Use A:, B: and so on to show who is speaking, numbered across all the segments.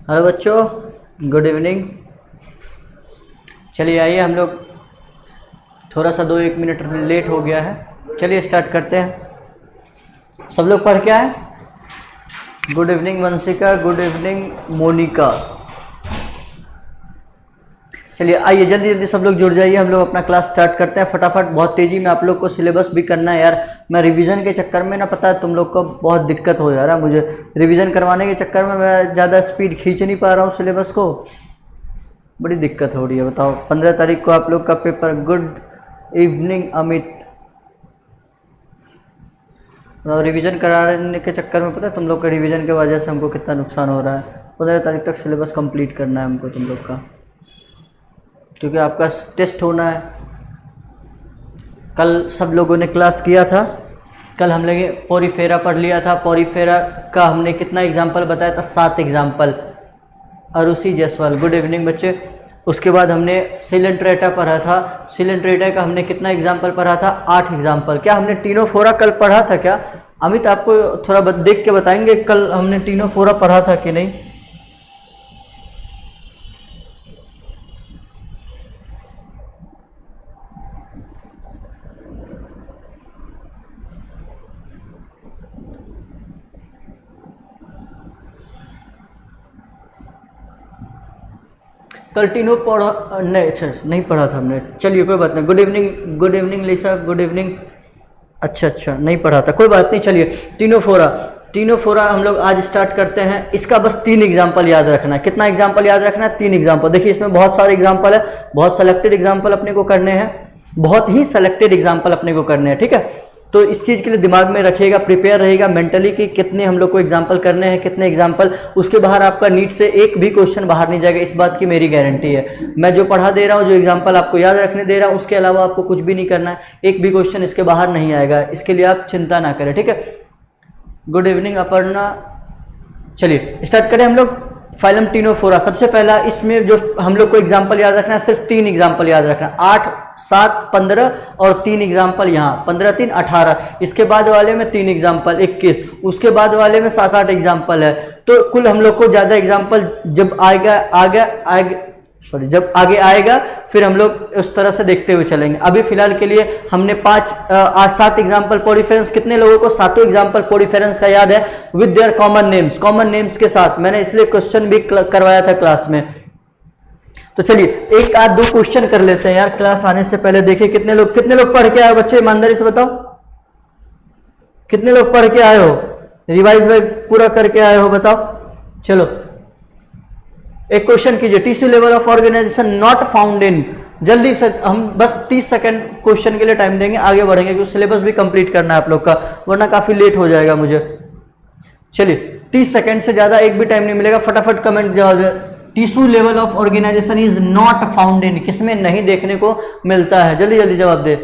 A: Hello बच्चों, good evening. चलिए आइए, हम लोग थोड़ा सा 2-1 मिनट लेट हो गया है। चलिए स्टार्ट करते हैं। सब लोग पढ़ के आए। Good evening Vanshika, good evening Monika. चलिए आइए, जल्दी जल्दी सब लोग जुड़ जाइए, हम लोग अपना क्लास स्टार्ट करते हैं फटाफट। बहुत तेज़ी में आप लोग को सिलेबस भी करना है यार। मैं रिवीजन के चक्कर में ना, पता है तुम लोग को बहुत दिक्कत हो जा रहा है मुझे। रिवीजन करवाने के चक्कर में मैं ज़्यादा स्पीड खींच नहीं पा रहा हूँ सिलेबस को, बड़ी दिक्कत हो रही है। बताओ 15 तारीख को आप लोग का paper. Good evening Amit. Revision कराने के चक्कर में पता है तुम लोग का रिवीजन के वजह से हमको कितना नुकसान हो रहा है। 15 तारीख तक सिलेबस कंप्लीट करना है हमको तुम लोग का, क्योंकि आपका टेस्ट होना है। कल सब लोगों ने क्लास किया था। कल हम लोग पोरीफेरा पढ़ लिया था। पोरीफेरा का हमने कितना एग्जाम्पल बताया था? 7 example. Arushi Jaiswal, good evening बच्चे। उसके बाद हमने सिलेंट्रेटा पढ़ा था। सिलेंट्रेटा का हमने कितना एग्जाम्पल पढ़ा था? 8 एग्जाम्पल। क्या हमने टीनोफोरा कल पढ़ा था क्या? अमित आपको थोड़ा देख के बताएंगे कल हमने टीनोफोरा पढ़ा था कि नहीं? कल टीनो पढ़ा नहीं? अच्छा नहीं पढ़ा था हमने। चलिए कोई बात नहीं। गुड इवनिंग, गुड इवनिंग लिसा, गुड इवनिंग। अच्छा नहीं पढ़ा था, कोई बात नहीं। चलिए टीनोफोरा हम लोग आज स्टार्ट करते हैं। इसका बस 3 एग्जाम्पल याद रखना है। कितना एग्जाम्पल याद रखना है? 3 एग्जाम्पल। देखिए इसमें बहुत सारे एग्जाम्पल है, बहुत सेलेक्टेड एग्जाम्पल अपने को करने हैं, बहुत ही सेलेक्टेड एग्जाम्पल अपने को करने हैं, ठीक है। तो इस चीज़ के लिए दिमाग में रखिएगा, प्रिपेयर रहेगा मेंटली कि कितने हम लोग को एग्जाम्पल करने हैं, कितने एग्जाम्पल। उसके बाहर आपका नीट से एक भी क्वेश्चन बाहर नहीं जाएगा, इस बात की मेरी गारंटी है। मैं जो पढ़ा दे रहा हूँ, जो एग्जाम्पल आपको याद रखने दे रहा हूँ, उसके अलावा आपको कुछ भी नहीं करना है। एक भी क्वेश्चन इसके बाहर नहीं आएगा, इसके लिए आप चिंता ना करें, ठीक है। Good evening Aparna. चलिए स्टार्ट करें हम लोग। फाइलम टीनोफोरा सबसे पहला, इसमें जो हम लोग को एग्जाम्पल याद रखना है, सिर्फ 3 एग्जाम्पल याद रखना। 8, 7, 15 और 3 एग्जाम्पल यहाँ। 15, 3, 18। इसके बाद वाले में 3 एग्जाम्पल 21। उसके बाद वाले में 7-8 एग्जाम्पल है। तो कुल हम लोग को ज़्यादा एग्जाम्पल जब जब आगे आएगा फिर हम लोग उस तरह से देखते हुए चलेंगे। अभी फिलहाल के लिए हमने 7 एग्जाम्पल पोरीफेरेंस। कितने लोगों को 7 एग्जाम्पल पोरीफेरेंस का याद है? विद देयर कॉमन नेम्स के साथ। मैंने इसलिए क्वेश्चन भी करवाया था क्लास में। तो चलिए 1-2 क्वेश्चन कर लेते हैं यार क्लास आने से पहले। देखिए कितने लोग पढ़ के आए हो बच्चे, ईमानदारी से बताओ कितने लोग पढ़ के आए हो, रिवाइज पूरा करके आए हो, बताओ। चलो एक क्वेश्चन कीजिए। Tissue level of organisation not found in. जल्दी से हम बस 30 सेकंड क्वेश्चन के लिए टाइम देंगे, आगे बढ़ेंगे क्योंकि सिलेबस भी कंप्लीट करना है आप लोग का, वरना काफी लेट हो जाएगा मुझे। चलिए 30 सेकंड से ज्यादा एक भी टाइम नहीं मिलेगा, फटाफट कमेंट जवाब। Tissue level of organisation is not found in, किसमें नहीं देखने को मिलता है? जल्दी जल्दी जवाब दे।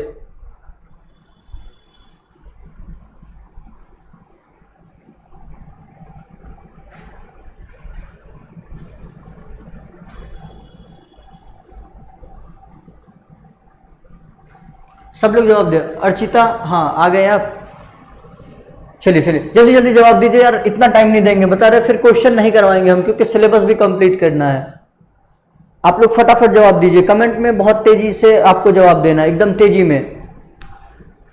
A: सब लोग जवाब दे। अर्चिता, हाँ आ गए आप। चलिए जल्दी जल्दी जवाब दीजिए यार, इतना टाइम नहीं देंगे, बता रहे फिर क्वेश्चन नहीं करवाएंगे हम, क्योंकि सिलेबस भी कंप्लीट करना है। आप लोग फटाफट जवाब दीजिए, कमेंट में बहुत तेजी से आपको जवाब देना है, एकदम तेजी में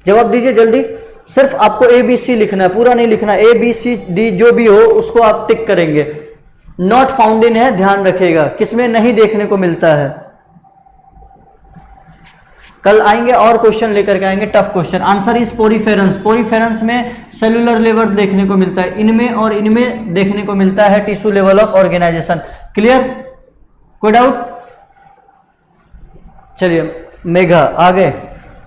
A: जवाब दीजिए जल्दी। सिर्फ आपको ABC लिखना है, पूरा नहीं लिखना। ABCD जो भी हो उसको आप टिक करेंगे। नॉट फाउंड इन है, ध्यान रखिएगा, किसमें नहीं देखने को मिलता है। कल आएंगे और क्वेश्चन लेकर के आएंगे, tough question. Answer is poriferans. Poriferans में सेलुलर लेवल देखने को मिलता है, इनमें और इनमें देखने को मिलता है tissue level of organisation. Clear? कोई डाउट? चलिए मेघा आ गए,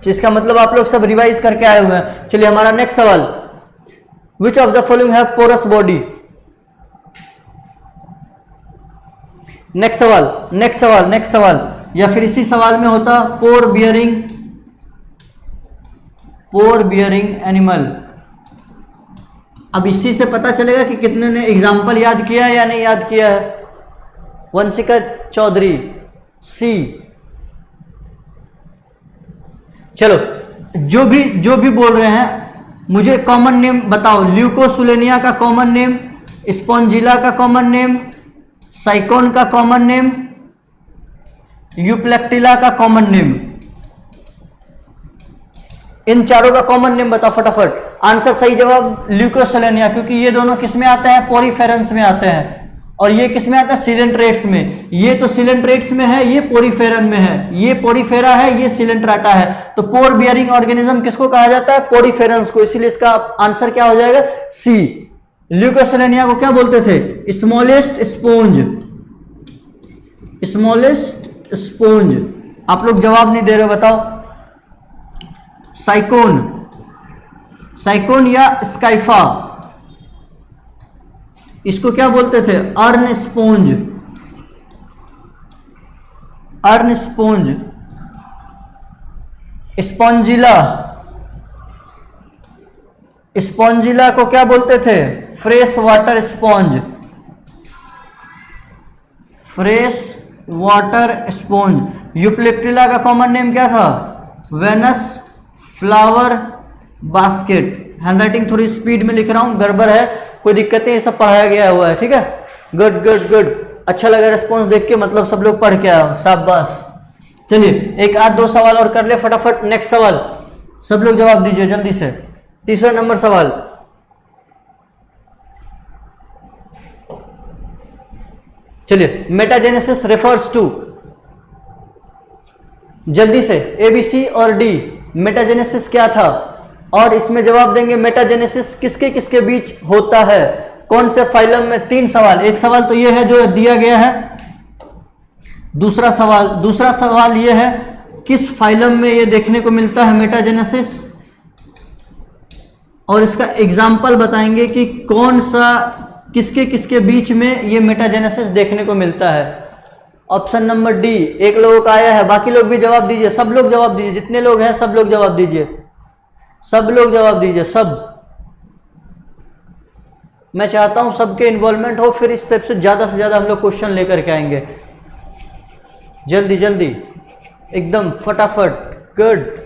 A: इसका मतलब आप लोग सब रिवाइज करके आए हुए हैं। चलिए हमारा नेक्स्ट सवाल, which of the following have porous body? Next सवाल या फिर इसी सवाल में होता पोर बियरिंग एनिमल। अब इसी से पता चलेगा कि कितने ने एग्जाम्पल याद किया है या नहीं याद किया है। वंशिका चौधरी सी। चलो जो भी बोल रहे हैं मुझे कॉमन नेम बताओ। ल्यूकोसुलेनिया का कॉमन नेम, स्पॉन्जिला का कॉमन नेम, साइकोन का कॉमन नेम, यूप्लेक्टिला का कॉमन नेम। इन चारों का कॉमन नेम बताओ फटाफट। आंसर सही जवाब ल्यूकोसेलेनिया, क्योंकि ये दोनों किस में आते हैं, पोरीफेरेंस में आते हैं, और ये किस में आता है, सिलेंट्रेट्स में। ये तो सिलेंट्रेट्स में है, ये पोरीफेरन में है, ये पोरीफेरा है, ये सिलेंट्राटा है। तो पोर बियरिंग ऑर्गेनिज्म किसको कहा जाता है, पोरीफेरेंस को, इसीलिए इसका आंसर क्या हो जाएगा, सी। ल्यूकोसेलेनिया को क्या बोलते थे, स्मॉलेस्ट स्पोंज, स्मॉलेस्ट स्पोंज। आप लोग जवाब नहीं दे रहे हो, बताओ। साइकोन, साइकोन या स्काइफा, इसको क्या बोलते थे, urn sponge, urn sponge. Spongilla, spongilla को क्या बोलते थे, fresh water sponge, fresh water sponge. Euplectella का कॉमन नेम क्या था, वेनस फ्लावर बास्केट। हैंडराइटिंग थोड़ी स्पीड में लिख रहा हूं, गड़बड़ है, कोई दिक्कत नहीं, ये सब पढ़ाया गया हुआ है, ठीक है। गुड गुड गुड, अच्छा लगा रेस्पॉन्स देख के, मतलब सब लोग पढ़ के आओ, शाबाश। चलिए एक आध दो सवाल और कर ले फटाफट। नेक्स्ट सवाल सब लोग जवाब दीजिए जल्दी से। तीसरा नंबर सवाल, चलिए। मेटाजेनेसिस रेफर्स टू, जल्दी से ए बी सी और डी, मेटाजेनेसिस क्या था, और इसमें जवाब देंगे मेटाजेनेसिस किसके किसके बीच होता है, कौन से फाइलम में। तीन सवाल, एक सवाल तो ये है जो दिया गया है, दूसरा सवाल ये है किस फाइलम में ये देखने को मिलता है मेटाजेनेसिस, और इसका एग्जाम्पल बताएंगे कि कौन सा किसके किसके बीच में ये मेटाजेनेसिस देखने को मिलता है। ऑप्शन नंबर डी, एक लोगों का आया है, बाकी लोग भी जवाब दीजिए, सब लोग जवाब दीजिए, जितने लोग हैं सब लोग जवाब दीजिए, सब लोग जवाब दीजिए, सब। मैं चाहता हूं सबके इन्वॉल्वमेंट हो, फिर इस स्टेप से ज्यादा हम लोग क्वेश्चन लेकर के आएंगे। जल्दी जल्दी, एकदम फटाफट, गुड।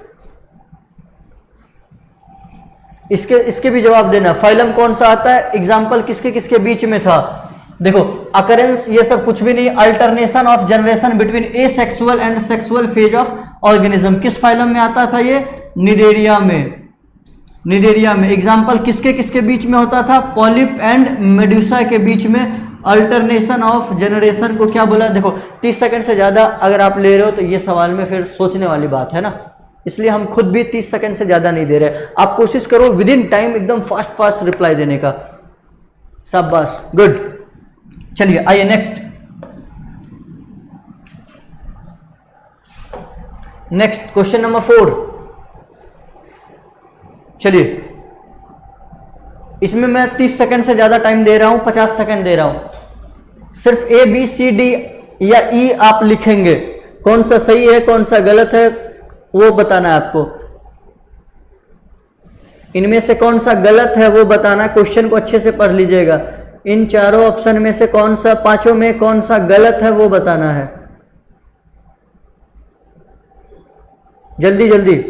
A: इसके भी जवाब देना, फाइलम कौन सा आता है, एग्जाम्पल किसके किसके बीच में था। देखो अकरेंस ये सब कुछ भी नहीं, alternation of generation between A sexual and sexual phase of organism, किस फाइलम में आता था ये, निडेरिया में, निडेरिया में। एग्जाम्पल किसके किसके बीच में होता था, पॉलिप एंड मेडुसा के बीच में। अल्टरनेशन ऑफ जनरेशन को क्या बोला, देखो 30 सेकंड से ज्यादा अगर आप ले रहे हो तो ये सवाल में फिर सोचने वाली बात है ना, इसलिए हम खुद भी 30 सेकंड से ज्यादा नहीं दे रहे। आप कोशिश करो विद इन टाइम एकदम फास्ट रिप्लाई देने का, शाबाश, गुड। चलिए आइए नेक्स्ट, क्वेश्चन नंबर 4। चलिए इसमें मैं 30 सेकंड से ज्यादा टाइम दे रहा हूं, 50 सेकंड दे रहा हूं। सिर्फ ए बी सी डी या ई आप लिखेंगे, कौन सा सही है कौन सा गलत है वो बताना है आपको। इनमें से कौन सा गलत है वो बताना, क्वेश्चन को अच्छे से पढ़ लीजिएगा। इन चारों ऑप्शन में से कौन सा, पांचों में कौन सा गलत है वो बताना है, जल्दी जल्दी।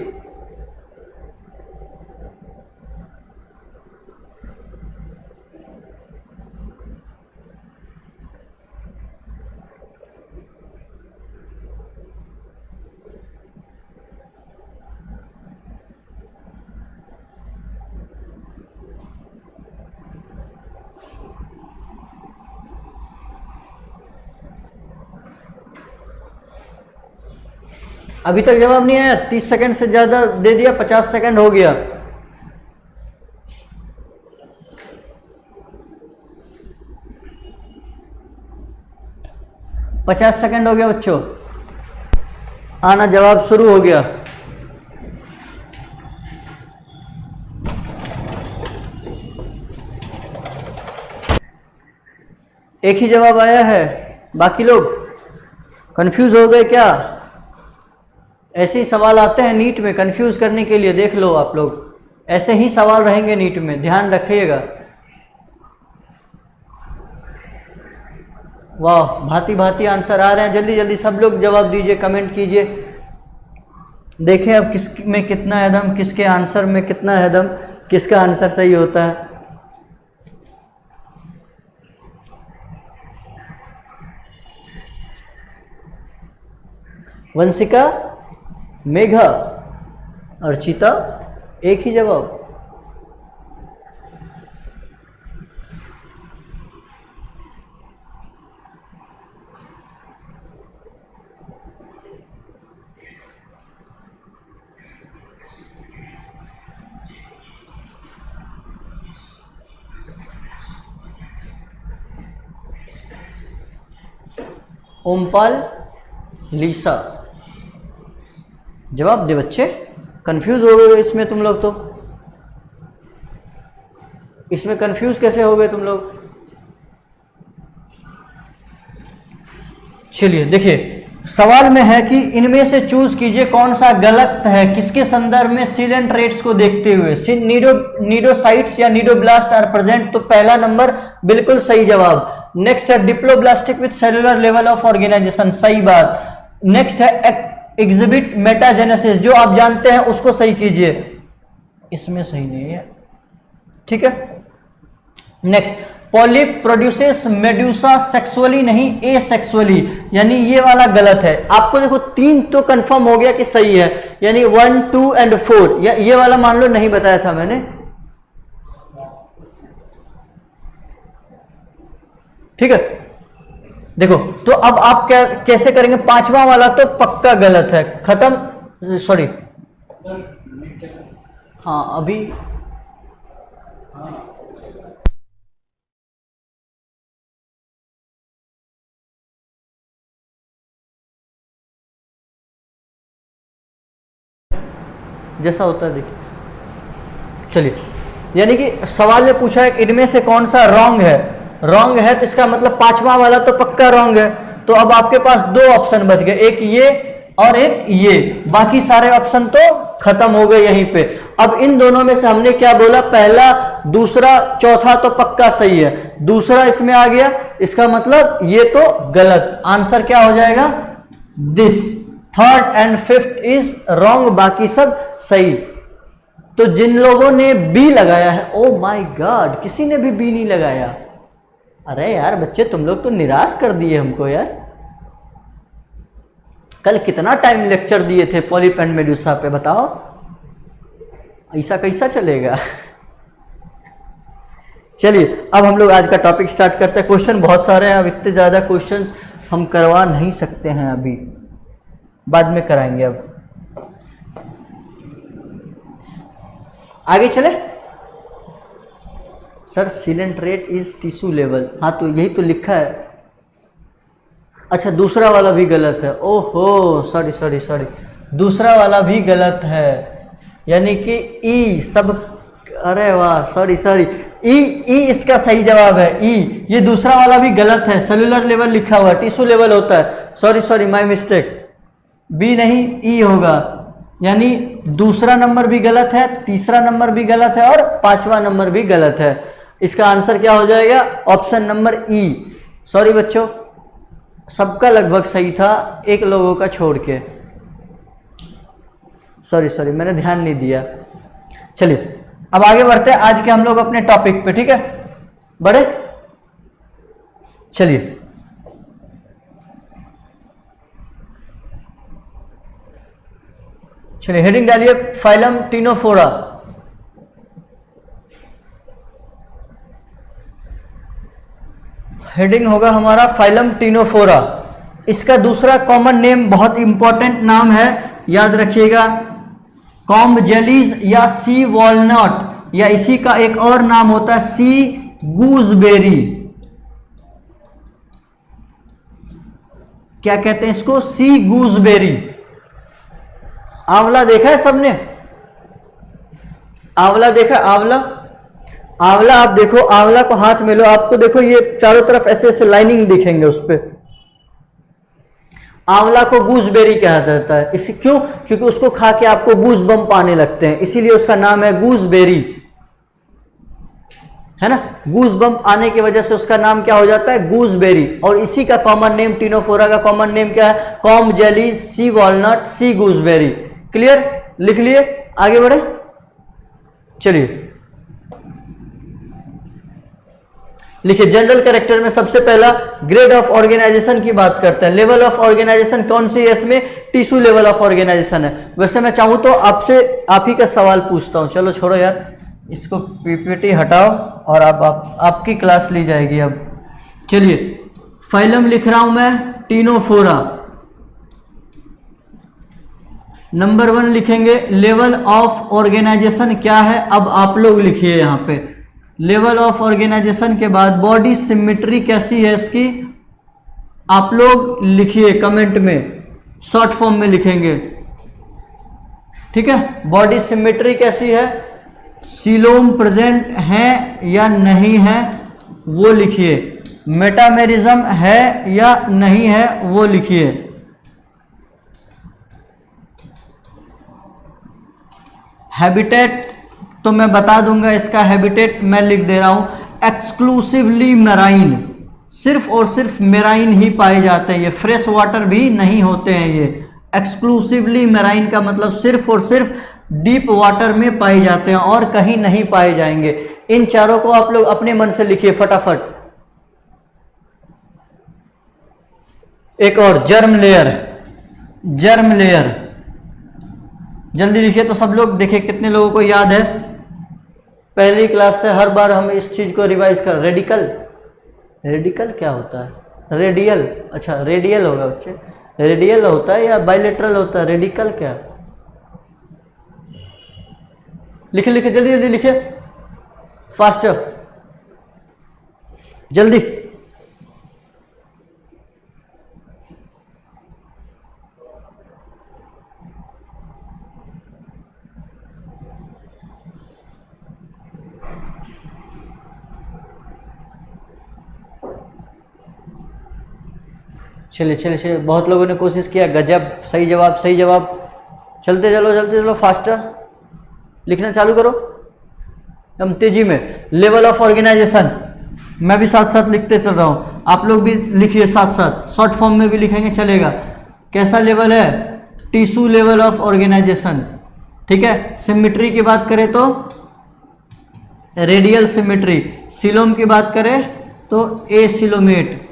A: अभी तक जवाब नहीं आया, 30 सेकंड से ज्यादा दे दिया, 50 सेकंड हो गया। पचास सेकंड हो गया बच्चों, आना जवाब शुरू हो गया। एक ही जवाब आया है, बाकी लोग कंफ्यूज हो गए क्या? ऐसे ही सवाल आते हैं नीट में कंफ्यूज करने के लिए, देख लो आप लोग, ऐसे ही सवाल रहेंगे नीट में, ध्यान रखिएगा। वाह, भांति भांति आंसर आ रहे हैं, जल्दी जल्दी सब लोग जवाब दीजिए, कमेंट कीजिए। देखें अब किस में कितना है दम, किसके आंसर में कितना है दम, किसका आंसर सही होता है। वंशिका, मेघा, अर्चिता, एक ही जवाब। ओमपाल, लीसा, जवाब दे बच्चे। कंफ्यूज हो गए इसमें तुम लोग, तो इसमें कंफ्यूज कैसे हो गए तुम लोग? चलिए देखिए, सवाल में है कि इनमें से चूज कीजिए कौन सा गलत है, किसके संदर्भ में सीलेंट रेट्स को देखते हुए नीडोसाइट्स या नीडोब्लास्ट आर प्रेजेंट। तो पहला नंबर बिल्कुल सही जवाब। नेक्स्ट है diploblastic with cellular level of organisation, सही बात। नेक्स्ट है एग्जिबिट मेटाजेनेसिस, जो आप जानते हैं उसको सही कीजिए, इसमें सही नहीं है, ठीक है। Next, polyp produces medusa sexually नहीं एसेक्सुअली, यानी ये वाला गलत है। आपको देखो 3 तो कंफर्म हो गया कि सही है, यानी 1, 2 एंड 4, या ये वाला मान लो नहीं बताया था मैंने, ठीक है। देखो तो अब आप क्या कैसे करेंगे, 5वां वाला तो पक्का गलत है, खत्म, सॉरी। हाँ अभी जैसा होता है देखिए। चलिए, यानी कि सवाल में पूछा है इनमें से कौन सा रॉन्ग है, रॉन्ग है तो इसका मतलब 5वां वाला तो पक्का रॉन्ग है। तो अब आपके पास 2 ऑप्शन बच गए, एक ये और एक ये, बाकी सारे ऑप्शन तो खत्म हो गए यहीं पे। अब इन दोनों में से हमने क्या बोला, पहला, दूसरा, चौथा तो पक्का सही है, दूसरा इसमें आ गया, इसका मतलब ये तो गलत। आंसर क्या हो जाएगा, this. Third and fifth is wrong, बाकी सब सही। तो जिन लोगों ने बी लगाया है, ओ माय गॉड, किसी ने भी बी नहीं लगाया। अरे यार बच्चे, तुम लोग तो निराश कर दिए हमको यार। कल कितना टाइम लेक्चर दिए थे पॉलिप एंड मेडुसा पे, बताओ ऐसा कैसा चलेगा। चलिए अब हम लोग आज का टॉपिक स्टार्ट करते हैं। क्वेश्चन बहुत सारे हैं, अब इतने ज़्यादा क्वेश्चन हम करवा नहीं सकते हैं, अभी बाद में कराएंगे। अब आगे चले। Sir sealant rate is tissue level, हाँ तो यही तो लिखा है। अच्छा दूसरा वाला भी गलत है, ओहो सॉरी सॉरी सॉरी, दूसरा वाला भी गलत है, यानी कि ई सब, अरे वाह सॉरी सॉरी, ई इसका सही जवाब है, ई। ये दूसरा वाला भी गलत है, सेलुलर लेवल लिखा हुआ है, टिश्यू लेवल होता है, sorry sorry my mistake, B नहीं ई होगा। यानी दूसरा नंबर भी गलत है, तीसरा नंबर भी गलत है और 5वां नंबर भी गलत है। इसका आंसर क्या हो जाएगा, ऑप्शन नंबर ई। सॉरी बच्चों, सबका लगभग सही था, एक लोगों का छोड़ के, सॉरी सॉरी मैंने ध्यान नहीं दिया। चलिए अब आगे बढ़ते हैं आज के हम लोग अपने टॉपिक पे, ठीक है बड़े। चलिए चलिए हेडिंग डालिए, फाइलम टिनोफोरा। हेडिंग होगा हमारा फाइलम टिनोफोरा। इसका दूसरा कॉमन नेम बहुत इंपॉर्टेंट नाम है, याद रखिएगा, कॉम्ब जेलीज या सी वॉलनट, या इसी का एक और नाम होता है सी गूजबेरी। क्या कहते हैं इसको, सी गूजबेरी। आंवला देखा है सबने, आंवला देखा, आंवला, आंवला आप देखो, आंवला को हाथ में लो, आपको देखो ये चारों तरफ ऐसे ऐसे लाइनिंग दिखेंगे उस पे। आंवला को गूजबेरी कहा जाता है, इसी क्यों, क्योंकि उसको खा के आपको गूज बम्प आने लगते हैं, इसीलिए उसका नाम है गूजबेरी, है ना। गूज बम्प आने की वजह से उसका नाम क्या हो जाता है, गूजबेरी। और इसी का कॉमन नेम, टिनोफोरा का कॉमन नेम क्या है, कॉम्ब जेली, सी वॉलनट, सी गूजबेरी। क्लियर, लिख लिए, आगे बढ़े। चलिए लिखिए जनरल कैरेक्टर में सबसे पहला ग्रेड ऑफ ऑर्गेनाइजेशन की बात करते हैं। लेवल ऑफ ऑर्गेनाइजेशन कौन सी है इसमें? टिश्यू लेवल ऑफ ऑर्गेनाइजेशन है। वैसे मैं चाहूं तो आपसे आप ही का सवाल पूछता हूं। चलो छोड़ो यार, इसको पीपीटी हटाओ और आपकी क्लास ली जाएगी अब। चलिए फाइलम लिख रहा हूं मैं टीनोफोरा। नंबर 1 लिखेंगे लेवल ऑफ ऑर्गेनाइजेशन क्या है, अब आप लोग लिखिए यहां पे लेवल ऑफ ऑर्गेनाइजेशन के बाद बॉडी सिमेट्री कैसी है इसकी, आप लोग लिखिए कमेंट में, शॉर्ट फॉर्म में लिखेंगे, ठीक है। बॉडी सिमेट्री कैसी है, सीलोम प्रेजेंट है या नहीं है वो लिखिए, मेटामेरिज्म है या नहीं है वो लिखिए। हैबिटेट तो मैं बता दूंगा, इसका हैबिटेट मैं लिख दे रहा हूं एक्सक्लूसिवली मेराइन, सिर्फ और सिर्फ मेराइन ही पाए जाते हैं, ये फ्रेश वाटर भी नहीं होते हैं। ये एक्सक्लूसिवली मेराइन का मतलब सिर्फ और सिर्फ डीप वाटर में पाए जाते हैं और कहीं नहीं पाए जाएंगे। इन चारों को आप लोग अपने मन से लिखिए फटाफट। एक और जर्म लेयर, जर्म लेयर जल्दी लिखिए तो सब लोग, देखिए कितने लोगों को याद है। पहली क्लास से हर बार हम इस चीज को रिवाइज कर। रेडिकल, रेडिकल क्या होता है? रेडियल, अच्छा रेडियल होगा बच्चे, रेडियल होता है या बाइलेटरल होता है? रेडिकल क्या? लिखिए लिखिए जल्दी जल्दी लिखिए, फास्टर जल्दी। चलिए चलिए चलिए, बहुत लोगों ने कोशिश किया, गजब, सही जवाब सही जवाब। चलते चलो जल्दी चलो, फास्टर लिखना चालू करो हम तेजी में। लेवल ऑफ ऑर्गेनाइजेशन मैं भी साथ साथ लिखते चल रहा हूं, आप लोग भी लिखिए साथ साथ, शॉर्ट फॉर्म में भी लिखेंगे चलेगा। कैसा लेवल है? टिश्यू लेवल ऑफ ऑर्गेनाइजेशन, ठीक है। सिमेट्री की बात करें तो रेडियल सिमेट्री, सीलोम की बात करें तो acoelomate,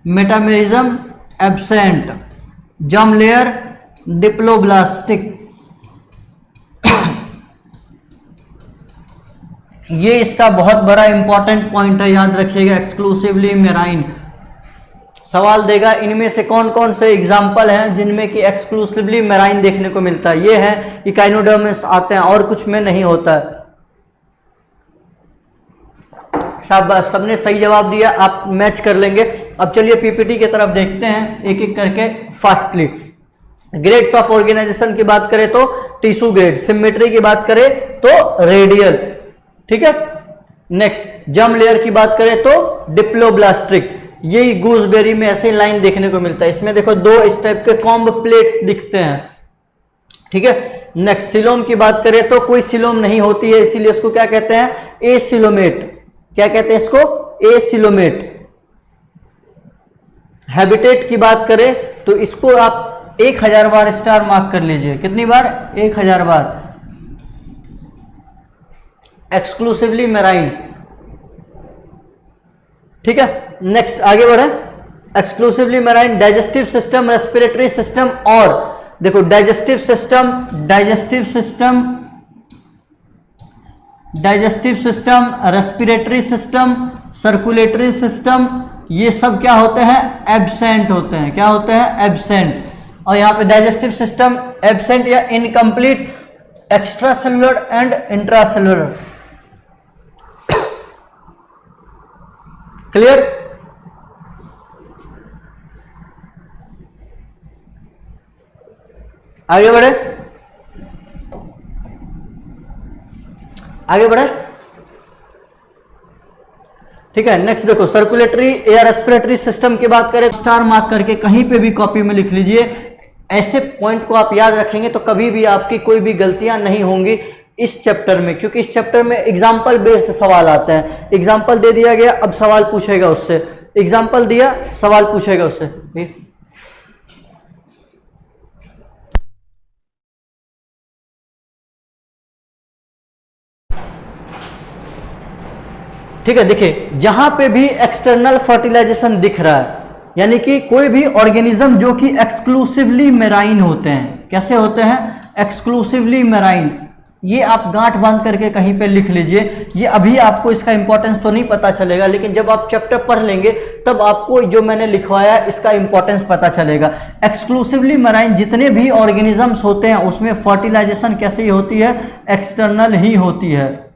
A: metamerism absent, germ layer diploblastic. ये इसका बहुत बड़ा इंपॉर्टेंट पॉइंट है, याद रखिएगा। एक्सक्लूसिवली मेराइन सवाल देगा, इनमें से कौन कौन से एग्जाम्पल हैं जिनमें कि एक्सक्लूसिवली मेराइन देखने को मिलता है। ये है इकाइनोडर्म्स आते हैं और कुछ में नहीं होता है। शाबाश, सबने सही जवाब दिया, आप मैच कर लेंगे। अब चलिए पीपीटी की तरफ देखते हैं एक एक करके फास्टली। ग्रेड्स ऑफ ऑर्गेनाइजेशन की बात करें तो टिश्यू ग्रेड, सिमेट्री की बात करें तो रेडियल, ठीक है। नेक्स्ट जर्म लेयर की बात करें तो डिप्लोब्लास्टिक, यही गूसबेरी में ऐसे लाइन देखने को मिलता है। इसमें देखो दो इस टाइप के कॉम्ब प्लेट्स दिखते हैं, ठीक है। नेक्स्ट सिलोम की बात करें तो कोई सिलोम नहीं होती है, इसीलिए इसको क्या कहते हैं? एसिलोमेट। क्या कहते हैं इसको? एसिलोमेट। हैबिटेट की बात करें तो इसको आप 1000 बार स्टार मार्क कर लीजिए। कितनी बार? 1000 बार। एक्सक्लूसिवली मेराइन, ठीक है। नेक्स्ट आगे बढ़े। Exclusively marine, digestive system, respiratory system, और देखो digestive system, digestive system, digestive system, respiratory system, circulatory system, ये सब क्या होते हैं? एब्सेंट होते हैं। क्या होते हैं? एब्सेंट। और यहां पे डाइजेस्टिव सिस्टम एब्सेंट या incomplete, extra cellular and intracellular. Clear? आगे बढ़े, आगे बढ़े, ठीक है। नेक्स्ट देखो सर्कुलेटरी या रेस्पिरेटरी सिस्टम की बात करें, स्टार मार्क करके कहीं पे भी कॉपी में लिख लीजिए। ऐसे पॉइंट को आप याद रखेंगे तो कभी भी आपकी कोई भी गलतियां नहीं होंगी इस चैप्टर में, क्योंकि इस चैप्टर में एग्जाम्पल बेस्ड सवाल आते हैं। एग्जाम्पल दे दिया गया, अब सवाल पूछेगा उससे, एग्जाम्पल दिया सवाल पूछेगा उससे। ठीक है, देखिए जहां पे भी एक्सटर्नल फर्टिलाइजेशन दिख रहा है, यानी कि कोई भी ऑर्गेनिज्म जो कि एक्सक्लूसिवली मेराइन होते हैं, कैसे होते हैं, एक्सक्लूसिवली मेराइन, ये आप गांठ बांध करके कहीं पे लिख लीजिए। ये अभी आपको इसका इंपॉर्टेंस तो नहीं पता चलेगा, लेकिन जब आप चैप्टर पढ़ लेंगे तब आपको जो मैंने लिखवाया है इसका इंपॉर्टेंस पता चलेगा। एक्सक्लूसिवली मेराइन जितने भी ऑर्गेनिजम्स होते हैं उसमें फर्टिलाइजेशन कैसी होती है, एक्सटर्नल ही होती है।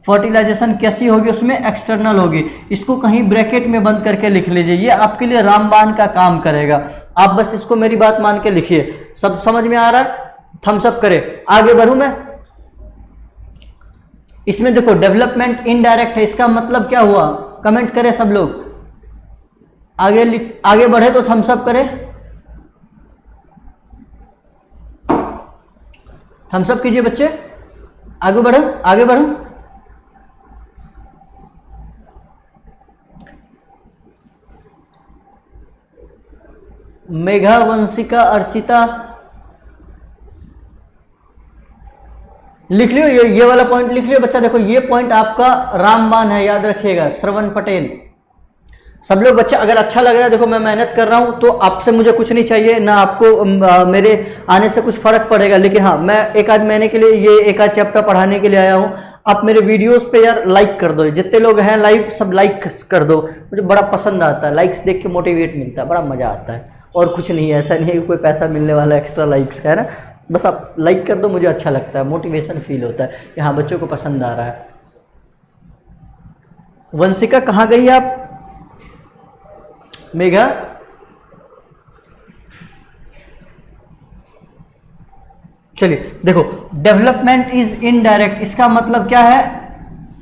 A: फर्टिलाइजेशन कैसी होगी, उसमें एक्सटर्नल होगी। इसको कहीं ब्रैकेट में बंद करके लिख लीजिए, ये आपके लिए रामबाण का काम करेगा। आप बस इसको मेरी बात मान के लिखिए। सब समझ में आ रहा है? थम्स अप करे। आगे बढ़ूं मैं। इसमें देखो डेवलपमेंट इनडायरेक्ट है, इसका मतलब क्या हुआ, कमेंट करें सब लोग। आगे बढ़े तो थम्स अप करें, थम्स अप कीजिए बच्चे। आगे बढ़ो, आगे बढ़ो। मेघा, वंशिका, अर्चिता लिख लियो, ये वाला पॉइंट लिख लियो बच्चा। देखो ये पॉइंट आपका रामबाण है, याद रखिएगा। श्रवण पटेल, सब लोग बच्चा अगर अच्छा लग रहा है, देखो मैं मेहनत कर रहा हूं तो आपसे मुझे कुछ नहीं चाहिए, ना आपको मेरे आने से कुछ फर्क पड़ेगा, लेकिन हाँ मैं एक आध महीने के लिए ये एक आध चैप्टर पढ़ाने के लिए आया हूं। आप मेरे वीडियोस पे यार लाइक कर दो, जितने लोग हैं लाइव सब लाइक कर दो, मुझे बड़ा पसंद आता है। लाइक्स देख के मोटिवेट मिलता है, बड़ा मजा आता है। और कुछ नहीं है, ऐसा नहीं है कोई पैसा मिलने वाला एक्स्ट्रा लाइक्स का, है ना। बस आप लाइक कर दो, मुझे अच्छा लगता है, मोटिवेशन फील होता है कि हाँ बच्चों को पसंद आ रहा है। वंशिका कहाँ गई आप? मेघा, चलिए देखो डेवलपमेंट इज इनडायरेक्ट, इसका मतलब क्या है,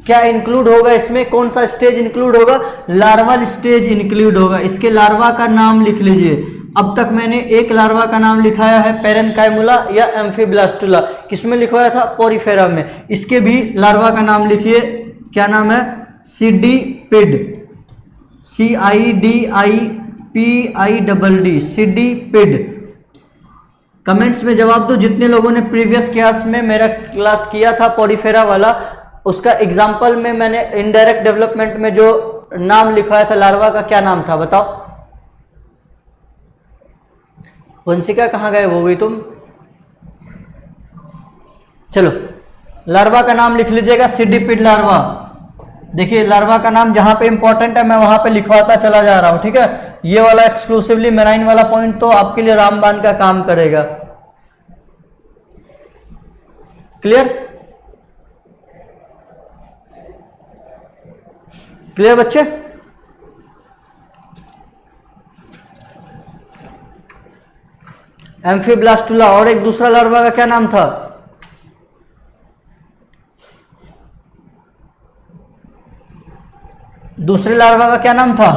A: क्या इंक्लूड होगा इसमें, कौन सा स्टेज इंक्लूड होगा, लार्वल स्टेज इंक्लूड होगा। इसके लार्वा का नाम लिख लीजिए। अब तक मैंने एक लार्वा का नाम लिखाया है पेरेनकाइमुला या एम्फीब्लास्टुला, किसमें लिखवाया था, पोरीफेरा में। इसके भी लार्वा का नाम लिखिए, क्या नाम है, सीडीपिड, CIDIPIDD, सीडीपिड। कमेंट्स में जवाब दो जितने लोगों ने प्रीवियस क्लास में मेरा क्लास किया था पोरीफेरा वाला, उसका एग्जाम्पल में मैंने इनडायरेक्ट डेवलपमेंट में जो नाम लिखवाया था लार्वा का, क्या नाम था बताओ। वंशिका कहाँ गए, हो गई तुम। चलो लार्वा का नाम लिख लीजिएगा, सीडीपिड लार्वा। देखिए लार्वा का नाम जहां पे इंपॉर्टेंट है मैं वहां पे लिखवाता चला जा रहा हूं, ठीक है। ये वाला एक्सक्लूसिवली मेराइन वाला पॉइंट तो आपके लिए रामबाण का काम करेगा। क्लियर, क्लियर बच्चे। एम्फीब्लास्टुला, और एक दूसरा लार्वा का क्या नाम था, दूसरे लार्वा का क्या नाम था,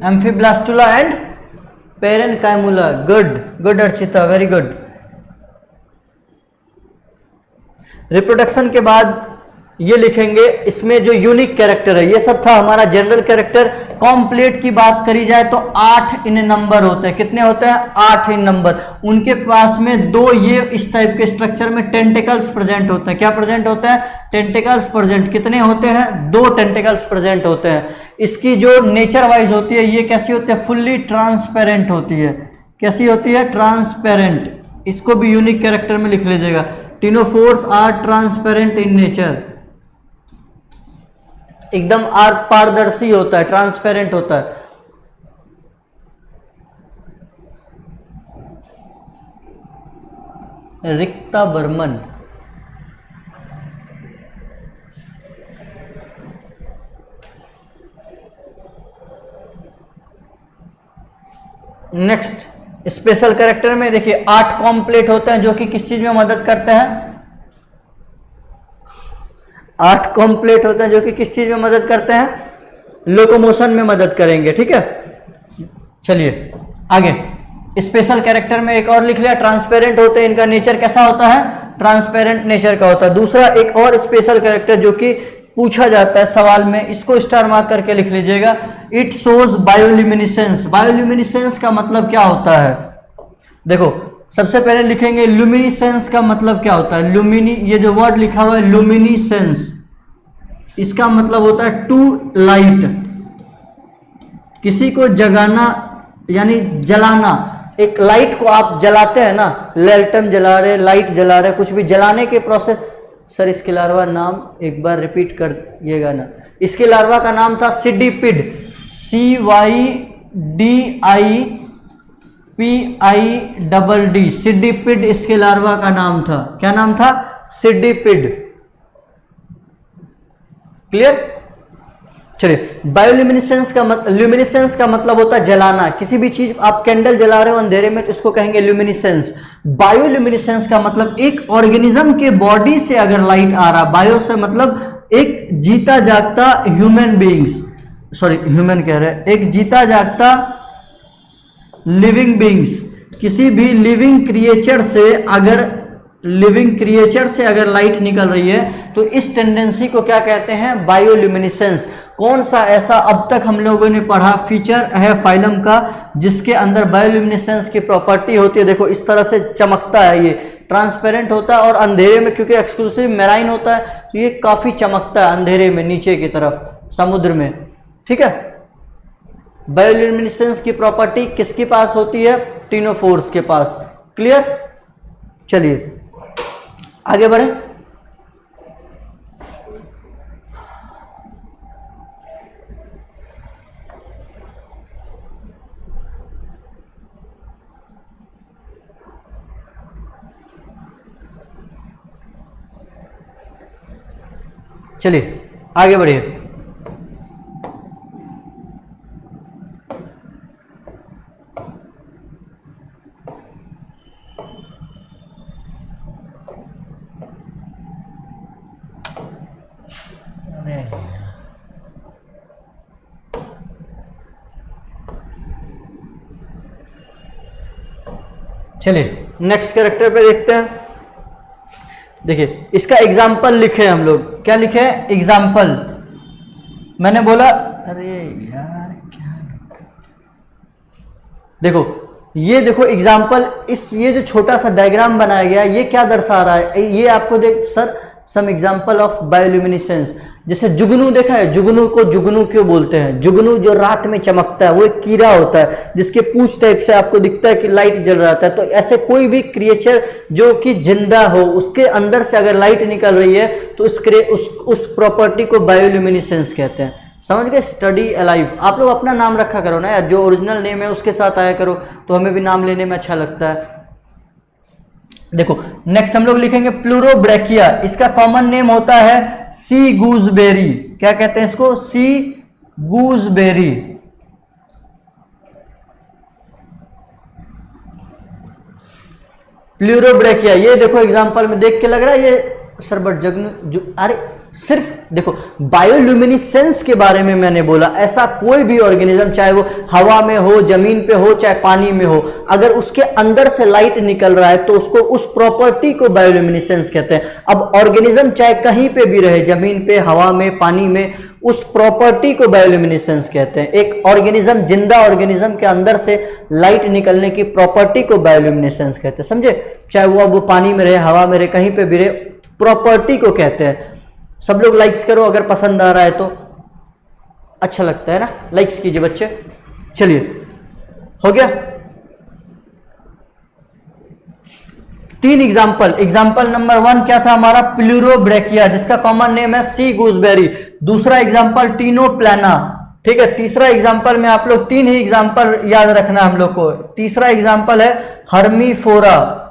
A: amphiblastula and parenchymula. Good good Archita, very good. Reproduction के बाद ये लिखेंगे, इसमें जो यूनिक कैरेक्टर है, ये सब था हमारा जनरल कैरेक्टर। कॉम्प्लीट की बात करी जाए तो 8 इन नंबर होते हैं। कितने होते हैं, 8 इन नंबर। उनके पास में 2 ये इस टाइप के स्ट्रक्चर में टेंटिकल्स प्रेजेंट होते हैं। क्या प्रेजेंट होते हैं, टेंटिकल्स प्रेजेंट। कितने होते हैं, 2 टेंटिकल्स प्रेजेंट होते हैं। इसकी जो नेचर वाइज होती है, ये कैसी होती है, फुल्ली ट्रांसपेरेंट होती है। कैसी होती है, ट्रांसपेरेंट। इसको भी यूनिक कैरेक्टर में लिख लीजिएगा। टिनोफोर्स आर ट्रांसपेरेंट इन नेचर, एकदम पारदर्शी होता है, ट्रांसपेरेंट होता है। रिक्ता बर्मन, नेक्स्ट स्पेशल कैरेक्टर में देखिए 8 कॉम्प्लीट होते हैं, जो कि किस चीज में मदद करते हैं, 8 कॉम्प्लीट होते हैं जो कि किस चीज में मदद करते हैं, लोकोमोशन में मदद करेंगे, ठीक है। चलिए आगे, स्पेशल कैरेक्टर में एक और लिख लिया, ट्रांसपेरेंट होते हैं। इनका नेचर कैसा होता है, ट्रांसपेरेंट नेचर का होता है। दूसरा एक और स्पेशल कैरेक्टर जो कि पूछा जाता है सवाल में, इसको स्टार मार्क करके लिख लीजिएगा, इट शोज बायोल्यूमिनेसेंस। बायोल्यूमिनेसेंस का मतलब क्या होता है, देखो सबसे पहले लिखेंगे ल्यूमिनेसेंस का मतलब क्या होता है। ल्यूमिनी, ये जो वर्ड लिखा हुआ है ल्यूमिनेसेंस, इसका मतलब होता है टू लाइट, किसी को जगाना यानी जलाना। एक लाइट को आप जलाते हैं ना, लैल्टम जला रहे, लाइट जला रहे, कुछ भी जलाने के प्रोसेस। सर इसके लार्वा नाम एक बार रिपीट करिएगा ना। इसके लार्वा का नाम था सिडिपिड, CYDIPIDD, सिडिपिड इसके लार्वा का नाम था। क्या नाम था? सिडिपिड। क्लियर? चलिए, बायोल्यूमिनेसेंस का मतलब होता है जलाना। किसी भी चीज, आप कैंडल जला रहे हो अंधेरे में तो इसको कहेंगे ल्यूमिनेसेंस। बायोल्यूमिनेसेंस का मतलब एक ऑर्गेनिज्म के बॉडी से अगर लाइट आ रहा, बायो से मतलब एक जीता जागता ह्यूमन बीइंग्स, ह्यूमन कह रहे हैं, एक जीता जागता लिविंग बीइंग्स, किसी भी लिविंग क्रिएचर से अगर लाइट निकल रही है तो इस टेंडेंसी को क्या कहते हैं? बायोल्यूमिनेसेंस। कौन सा ऐसा अब तक हम लोगों ने पढ़ा फीचर है फाइलम का जिसके अंदर बायोल्यूमिनेसेंस की प्रॉपर्टी होती है? देखो इस तरह से चमकता है, ये ट्रांसपेरेंट होता है और अंधेरे में, क्योंकि एक्सक्लूसिव मेराइन होता है तो ये काफी चमकता है अंधेरे में, नीचे की तरफ समुद्र में। ठीक है, बायोल्यूमिनेसेंस की प्रॉपर्टी किसके पास होती है? टिनोफोर्स के पास। क्लियर? चलिए आगे बढ़े। चलिए आगे बढ़िए। चलिए नेक्स्ट कैरेक्टर पे देखते हैं। देखिए इसका एग्जाम्पल लिखे हम लोग। क्या लिखे हैं? एग्जाम्पल। मैंने बोला अरे यार क्या, देखो ये देखो एग्जाम्पल, ये जो छोटा सा डायग्राम बनाया गया ये क्या दर्शा रहा है? ये आपको देख sir, some example of bioluminescence. जैसे जुगनू देखा है, जुगनू को जुगनू क्यों बोलते हैं? जुगनू जो रात में चमकता है वो एक कीड़ा होता है जिसके पूंछ टाइप से आपको दिखता है कि लाइट जल रहा था। तो ऐसे कोई भी क्रिएचर जो कि जिंदा हो, उसके अंदर से अगर लाइट निकल रही है तो उस प्रॉपर्टी को बायोल्यूमिनेसेंस कहते हैं। समझ गए? Study alive. आप लोग अपना नाम रखा करो ना यार, जो ओरिजिनल नेम है उसके साथ आया करो, तो हमें भी नाम लेने में अच्छा लगता है। देखो नेक्स्ट हम लोग लिखेंगे प्लूरोब्रैकिया। इसका कॉमन नेम होता है सी गूजबेरी। क्या कहते हैं इसको? सी गूजबेरी। प्लूरोब्रैकिया, ये देखो एग्जांपल में देख के लग रहा है ये सर बट अरे सिर्फ देखो बायोल्यूमिनेसेंस के बारे में मैंने बोला। ऐसा कोई भी ऑर्गेनिज्म, चाहे वो हवा में हो, जमीन पे हो, चाहे पानी में हो, अगर उसके अंदर से लाइट निकल रहा है तो उसको, उस प्रॉपर्टी को बायोल्यूमिनेसेंस कहते हैं। अब ऑर्गेनिज्म चाहे कहीं पे भी रहे, जमीन पे, हवा में, पानी में, उस प्रॉपर्टी को बायोल्यूमिनेसेंस कहते हैं। एक ऑर्गेनिज्म, जिंदा ऑर्गेनिज्म के अंदर से लाइट निकलने की प्रॉपर्टी को बायोल्यूमिनेसेंस कहते हैं। समझे? चाहे वो अब पानी में रहे, हवा में रहे, कहीं पे भी रहे, प्रॉपर्टी को कहते हैं। सब लोग लाइक्स करो अगर पसंद आ रहा है तो, अच्छा लगता है ना, लाइक्स कीजिए बच्चे। चलिए हो गया। 3 एग्जाम्पल। एग्जाम्पल नंबर 1 क्या था हमारा? प्लूरोब्रैकिया, जिसका कॉमन नेम है सी गूजबेरी। दूसरा एग्जाम्पल टीनोप्लाना। ठीक है, तीसरा एग्जाम्पल में आप लोग 3 ही एग्जाम्पल याद रखना हम लोग को। तीसरा एग्जाम्पल है हर्मीफोरा।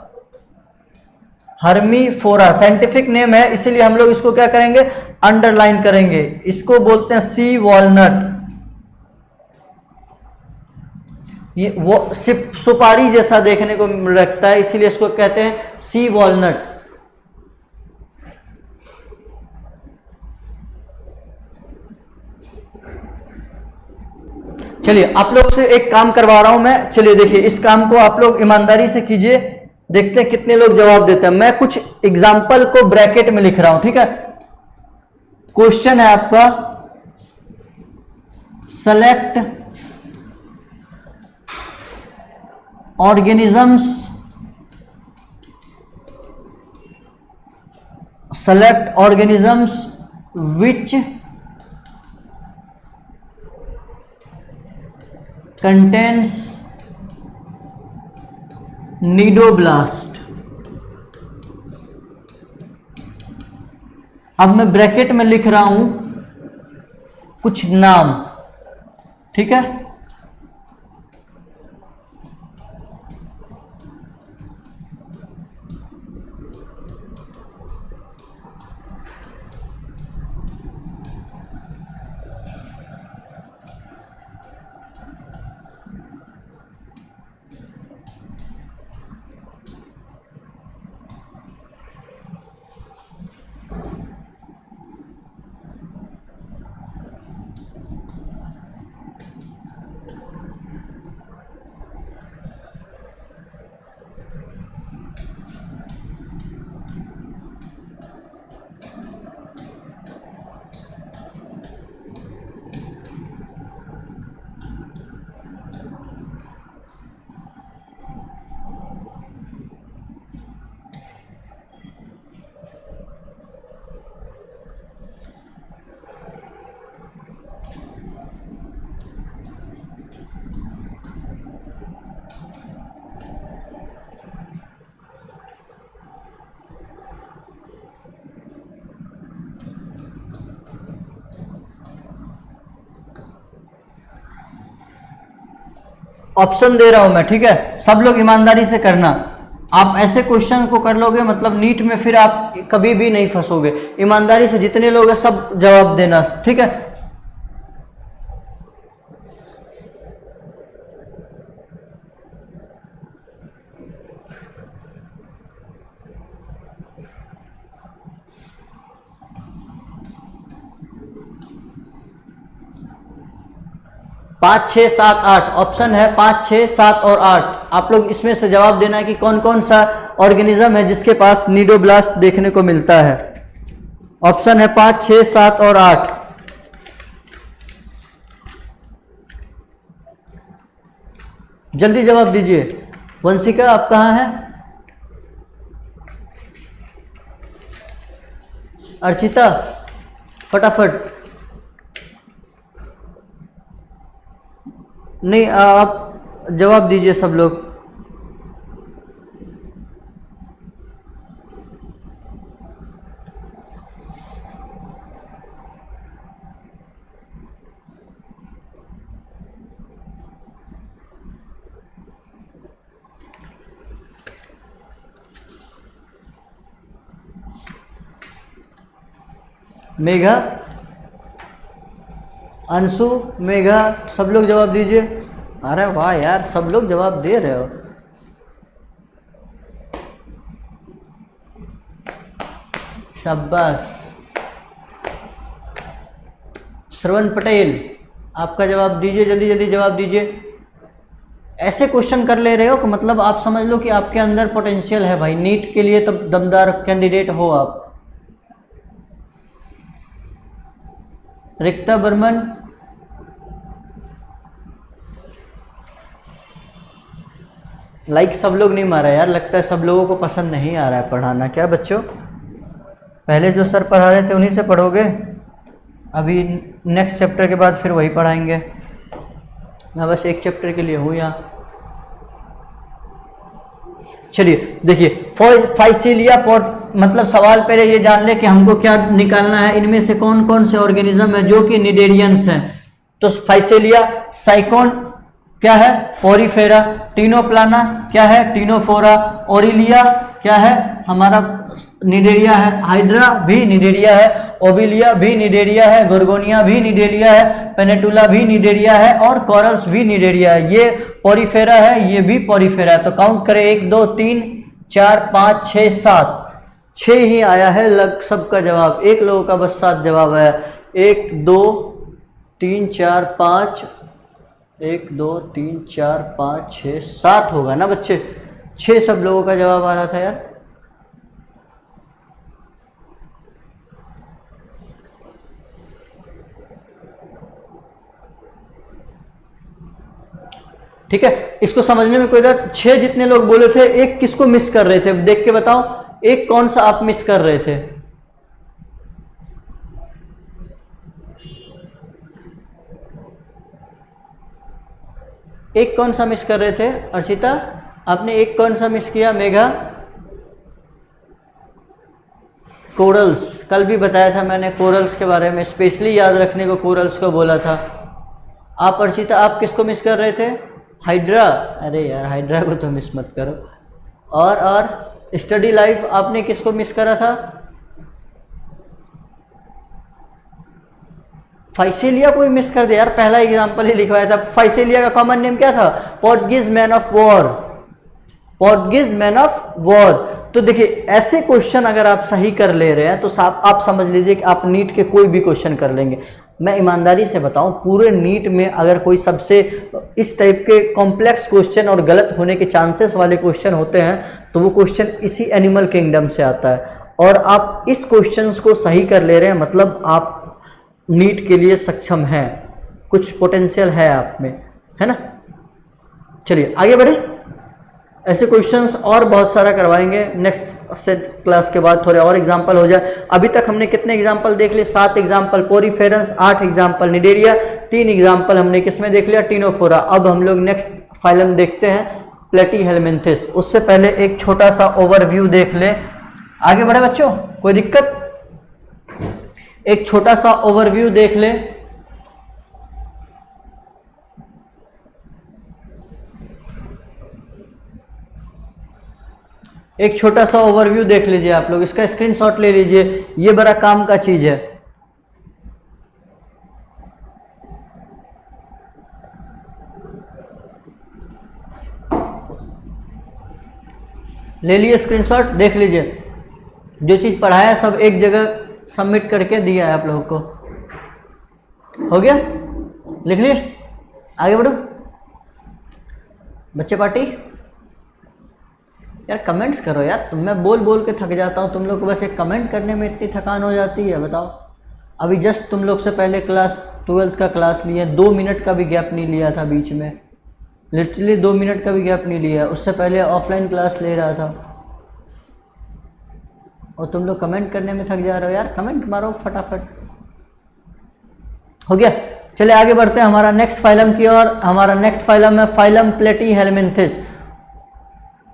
A: हर्मीफोरा साइंटिफिक नेम है, इसीलिए हम लोग इसको क्या करेंगे? अंडरलाइन करेंगे। इसको बोलते हैं सी वॉलनट। ये वो सुपारी जैसा देखने को लगता है, इसीलिए इसको कहते हैं सी वॉलनट। चलिए आप लोग से एक काम करवा रहा हूं मैं। चलिए देखिए, इस काम को आप लोग ईमानदारी से कीजिए, देखते हैं कितने लोग जवाब देते हैं। मैं कुछ एग्जाम्पल को ब्रैकेट में लिख रहा हूं, ठीक है? क्वेश्चन है आपका, select organisms, which contains cnidoblast. अब मैं ब्रैकेट में लिख रहा हूं कुछ नाम, ठीक है। ऑप्शन दे रहा हूं मैं, ठीक है। सब लोग ईमानदारी से करना। आप ऐसे क्वेश्चन को कर लोगे मतलब नीट में फिर आप कभी भी नहीं फंसोगे। ईमानदारी से जितने लोग हैं सब जवाब देना, ठीक है। पाँच, छः, सात, आठ ऑप्शन है। 5, 6, 7 और 8 आप लोग इसमें से जवाब देना है कि कौन कौन सा ऑर्गेनिज्म है जिसके पास निडोब्लास्ट देखने को मिलता है। ऑप्शन है 5, 6, 7 और 8। जल्दी जवाब दीजिए। वंशिका आप कहाँ हैं? अर्चिता फटाफट। नहीं, आप जवाब दीजिए सब लोग। मेघा, अंशु, मेघा सब लोग जवाब दीजिए। अरे वाह यार, सब लोग जवाब दे रहे हो। शाबाश। श्रवण पटेल आपका जवाब दीजिए, जल्दी जल्दी जवाब दीजिए। ऐसे क्वेश्चन कर ले रहे हो कि मतलब आप समझ लो कि आपके अंदर पोटेंशियल है भाई, नीट के लिए तब दमदार कैंडिडेट हो आप। रिक्ता बर्मन, लाइक सब लोग नहीं मारा यार, लगता है सब लोगों को पसंद नहीं आ रहा है पढ़ाना। क्या बच्चों, पहले जो सर पढ़ा रहे थे उन्हीं से पढ़ोगे? अभी नेक्स्ट चैप्टर के बाद फिर वही पढ़ाएंगे। मैं बस एक चैप्टर के लिए हूँ यहाँ। चलिए देखिए, फाइसीलिया मतलब सवाल पहले ये जान ले कि हमको क्या निकालना है, इनमें से कौन कौन से ऑर्गेनिज्म है जो कि निडेरियंस हैं। तो फाइसीलिया, साइकोन क्या है? पोरीफेरा। टीनोप्लाना क्या है? टीनोफोरा। ओरिलिया क्या है? हमारा निडेरिया है। हाइड्रा भी निडेरिया है। ओबिलिया भी निडेरिया है। गोर्गोनिया भी निडेरिया है। पेनेटुला भी निडेरिया है और कोरल्स भी निडेरिया है। ये पोरीफेरा है, ये भी पोरीफेरा है। तो काउंट करें, 1, 2, 3, 4, 5, 6, 7। 6 ही आया है लग सबका जवाब। एक लोगों का बस 7 जवाब आया। 1, 2, 3, 4, 5, 1, 2, 3, 4, 5, 6, 7 होगा ना बच्चे। 6 सब लोगों का जवाब आ रहा था यार। ठीक है, इसको समझने में कोई दिक्कत? 6 जितने लोग बोले थे, एक किसको मिस कर रहे थे? देख के बताओ, एक कौन सा आप मिस कर रहे थे? एक कौन सा मिस कर रहे थे अर्शिता? आपने एक कौन सा मिस किया? मेघा? कोरल्स। कल भी बताया था मैंने कोरल्स के बारे में, स्पेशली याद रखने को कोरल्स को बोला था। आप अर्शिता, आप किसको मिस कर रहे थे? हाइड्रा। अरे यार हाइड्रा को तो मिस मत करो। और स्टडी लाइफ आपने किसको मिस करा था? फाइसेलिया को भी मिस कर दिया यार, पहला एग्जांपल ही लिखवाया था। फाइसेलिया का कॉमन नेम क्या था? Portuguese man of war. Portuguese man of war. तो देखिए ऐसे क्वेश्चन अगर आप सही कर ले रहे हैं तो आप समझ लीजिए कि आप नीट के कोई भी क्वेश्चन कर लेंगे। मैं ईमानदारी से बताऊं, पूरे नीट में अगर कोई सबसे इस टाइप के कॉम्प्लेक्स क्वेश्चन और गलत होने के चांसेस वाले क्वेश्चन होते हैं तो वो क्वेश्चन इसी एनिमल किंगडम से आता है। और आप इस क्वेश्चंस को सही कर ले रहे हैं, मतलब आप नीट के लिए सक्षम हैं, कुछ पोटेंशियल है आप में, है ना। चलिए आगे बढ़े। ऐसे क्वेश्चंस और बहुत सारा करवाएंगे नेक्स्ट सेट क्लास के बाद, थोड़े और एग्जांपल हो जाए। अभी तक हमने कितने एग्जांपल देख लिए? 7 एग्जांपल पोरीफेरंस, 8 एग्जांपल निडेरिया, 3 एग्जांपल हमने किसमें देख लिया? टिनोफोरा। अब हम लोग नेक्स्ट फाइलम देखते हैं प्लेटीहेलमिन्थिस। उससे पहले एक छोटा सा ओवरव्यू देख ले। आगे बढ़े बच्चों, कोई दिक्कत? एक छोटा सा ओवरव्यू देख ले। एक छोटा सा ओवरव्यू देख लीजिए आप लोग, इसका स्क्रीनशॉट ले लीजिए, ये बड़ा काम का चीज है। ले लिए स्क्रीनशॉट, देख लीजिए। जो चीज पढ़ाया सब एक जगह सबमिट करके दिया है आप लोगों को। हो गया? लिख लिए? आगे बढ़ो बच्चे पार्टी। यार कमेंट्स करो यार, मैं बोल बोल के थक जाता हूँ, तुम लोग को बस एक कमेंट करने में इतनी थकान हो जाती है, बताओ। अभी जस्ट तुम लोग से पहले क्लास 12th का क्लास लिए, 2 मिनट का भी गैप नहीं लिया था बीच में, लिटरली 2 मिनट का भी गैप नहीं लिया। उससे पहले ऑफलाइन क्लास ले रहा था और तुम लोग कमेंट करने में थक जा रहे हो। यार कमेंट मारो फटाफट। हो गया? चले आगे बढ़ते हैं हमारा नेक्स्ट फाइलम की ओर। हमारा नेक्स्ट फाइलम है फाइलम प्लेटीहेलमिन्थिस।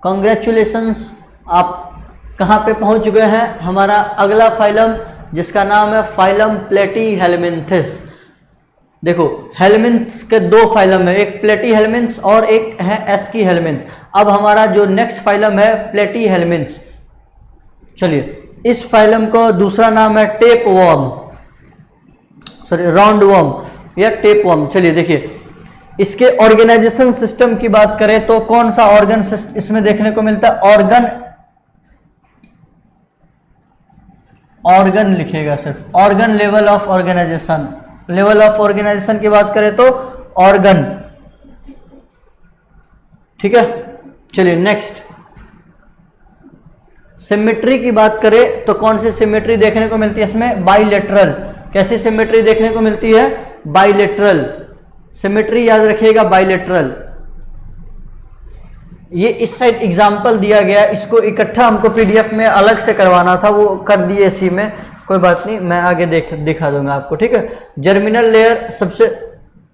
A: कॉन्ग्रेचुलेशंस, आप कहाँ पे पहुंच गए हैं? हमारा अगला फाइलम जिसका नाम है फाइलम प्लेटीहेलमिन्थिस। देखो हेलमिन्थ्स के 2 फाइलम है, एक प्लेटीहेलमिन्थ्स और एक है एस्कीहेलमिन्थ। अब हमारा जो नेक्स्ट फाइलम है प्लेटीहेलमिन्थ्स। चलिए इस फाइलम को दूसरा नाम है tape worm, sorry round worm या टेप वर्म। चलिए देखिए इसके ऑर्गेनाइजेशन सिस्टम की बात करें तो कौन सा ऑर्गन इसमें देखने को मिलता है? ऑर्गन लिखिएगा सिर्फ, organ level of organisation. Level of organisation की बात करें तो ऑर्गन, ठीक है। चलिए नेक्स्ट सिमेट्री की बात करें तो कौन सी सिमेट्री देखने को मिलती है इसमें? बाइलेटरल। कैसी सिमेट्री देखने को मिलती है? बाइलेटरल सिमेट्री, याद रखिएगा बाइलेटरल। ये इस साइड एग्जाम्पल दिया गया, इसको इकट्ठा हमको पीडीएफ में अलग से करवाना था, वो कर दिए इसी में, कोई बात नहीं, मैं आगे दिखा दूंगा आपको, ठीक है। जर्मिनल लेयर सबसे,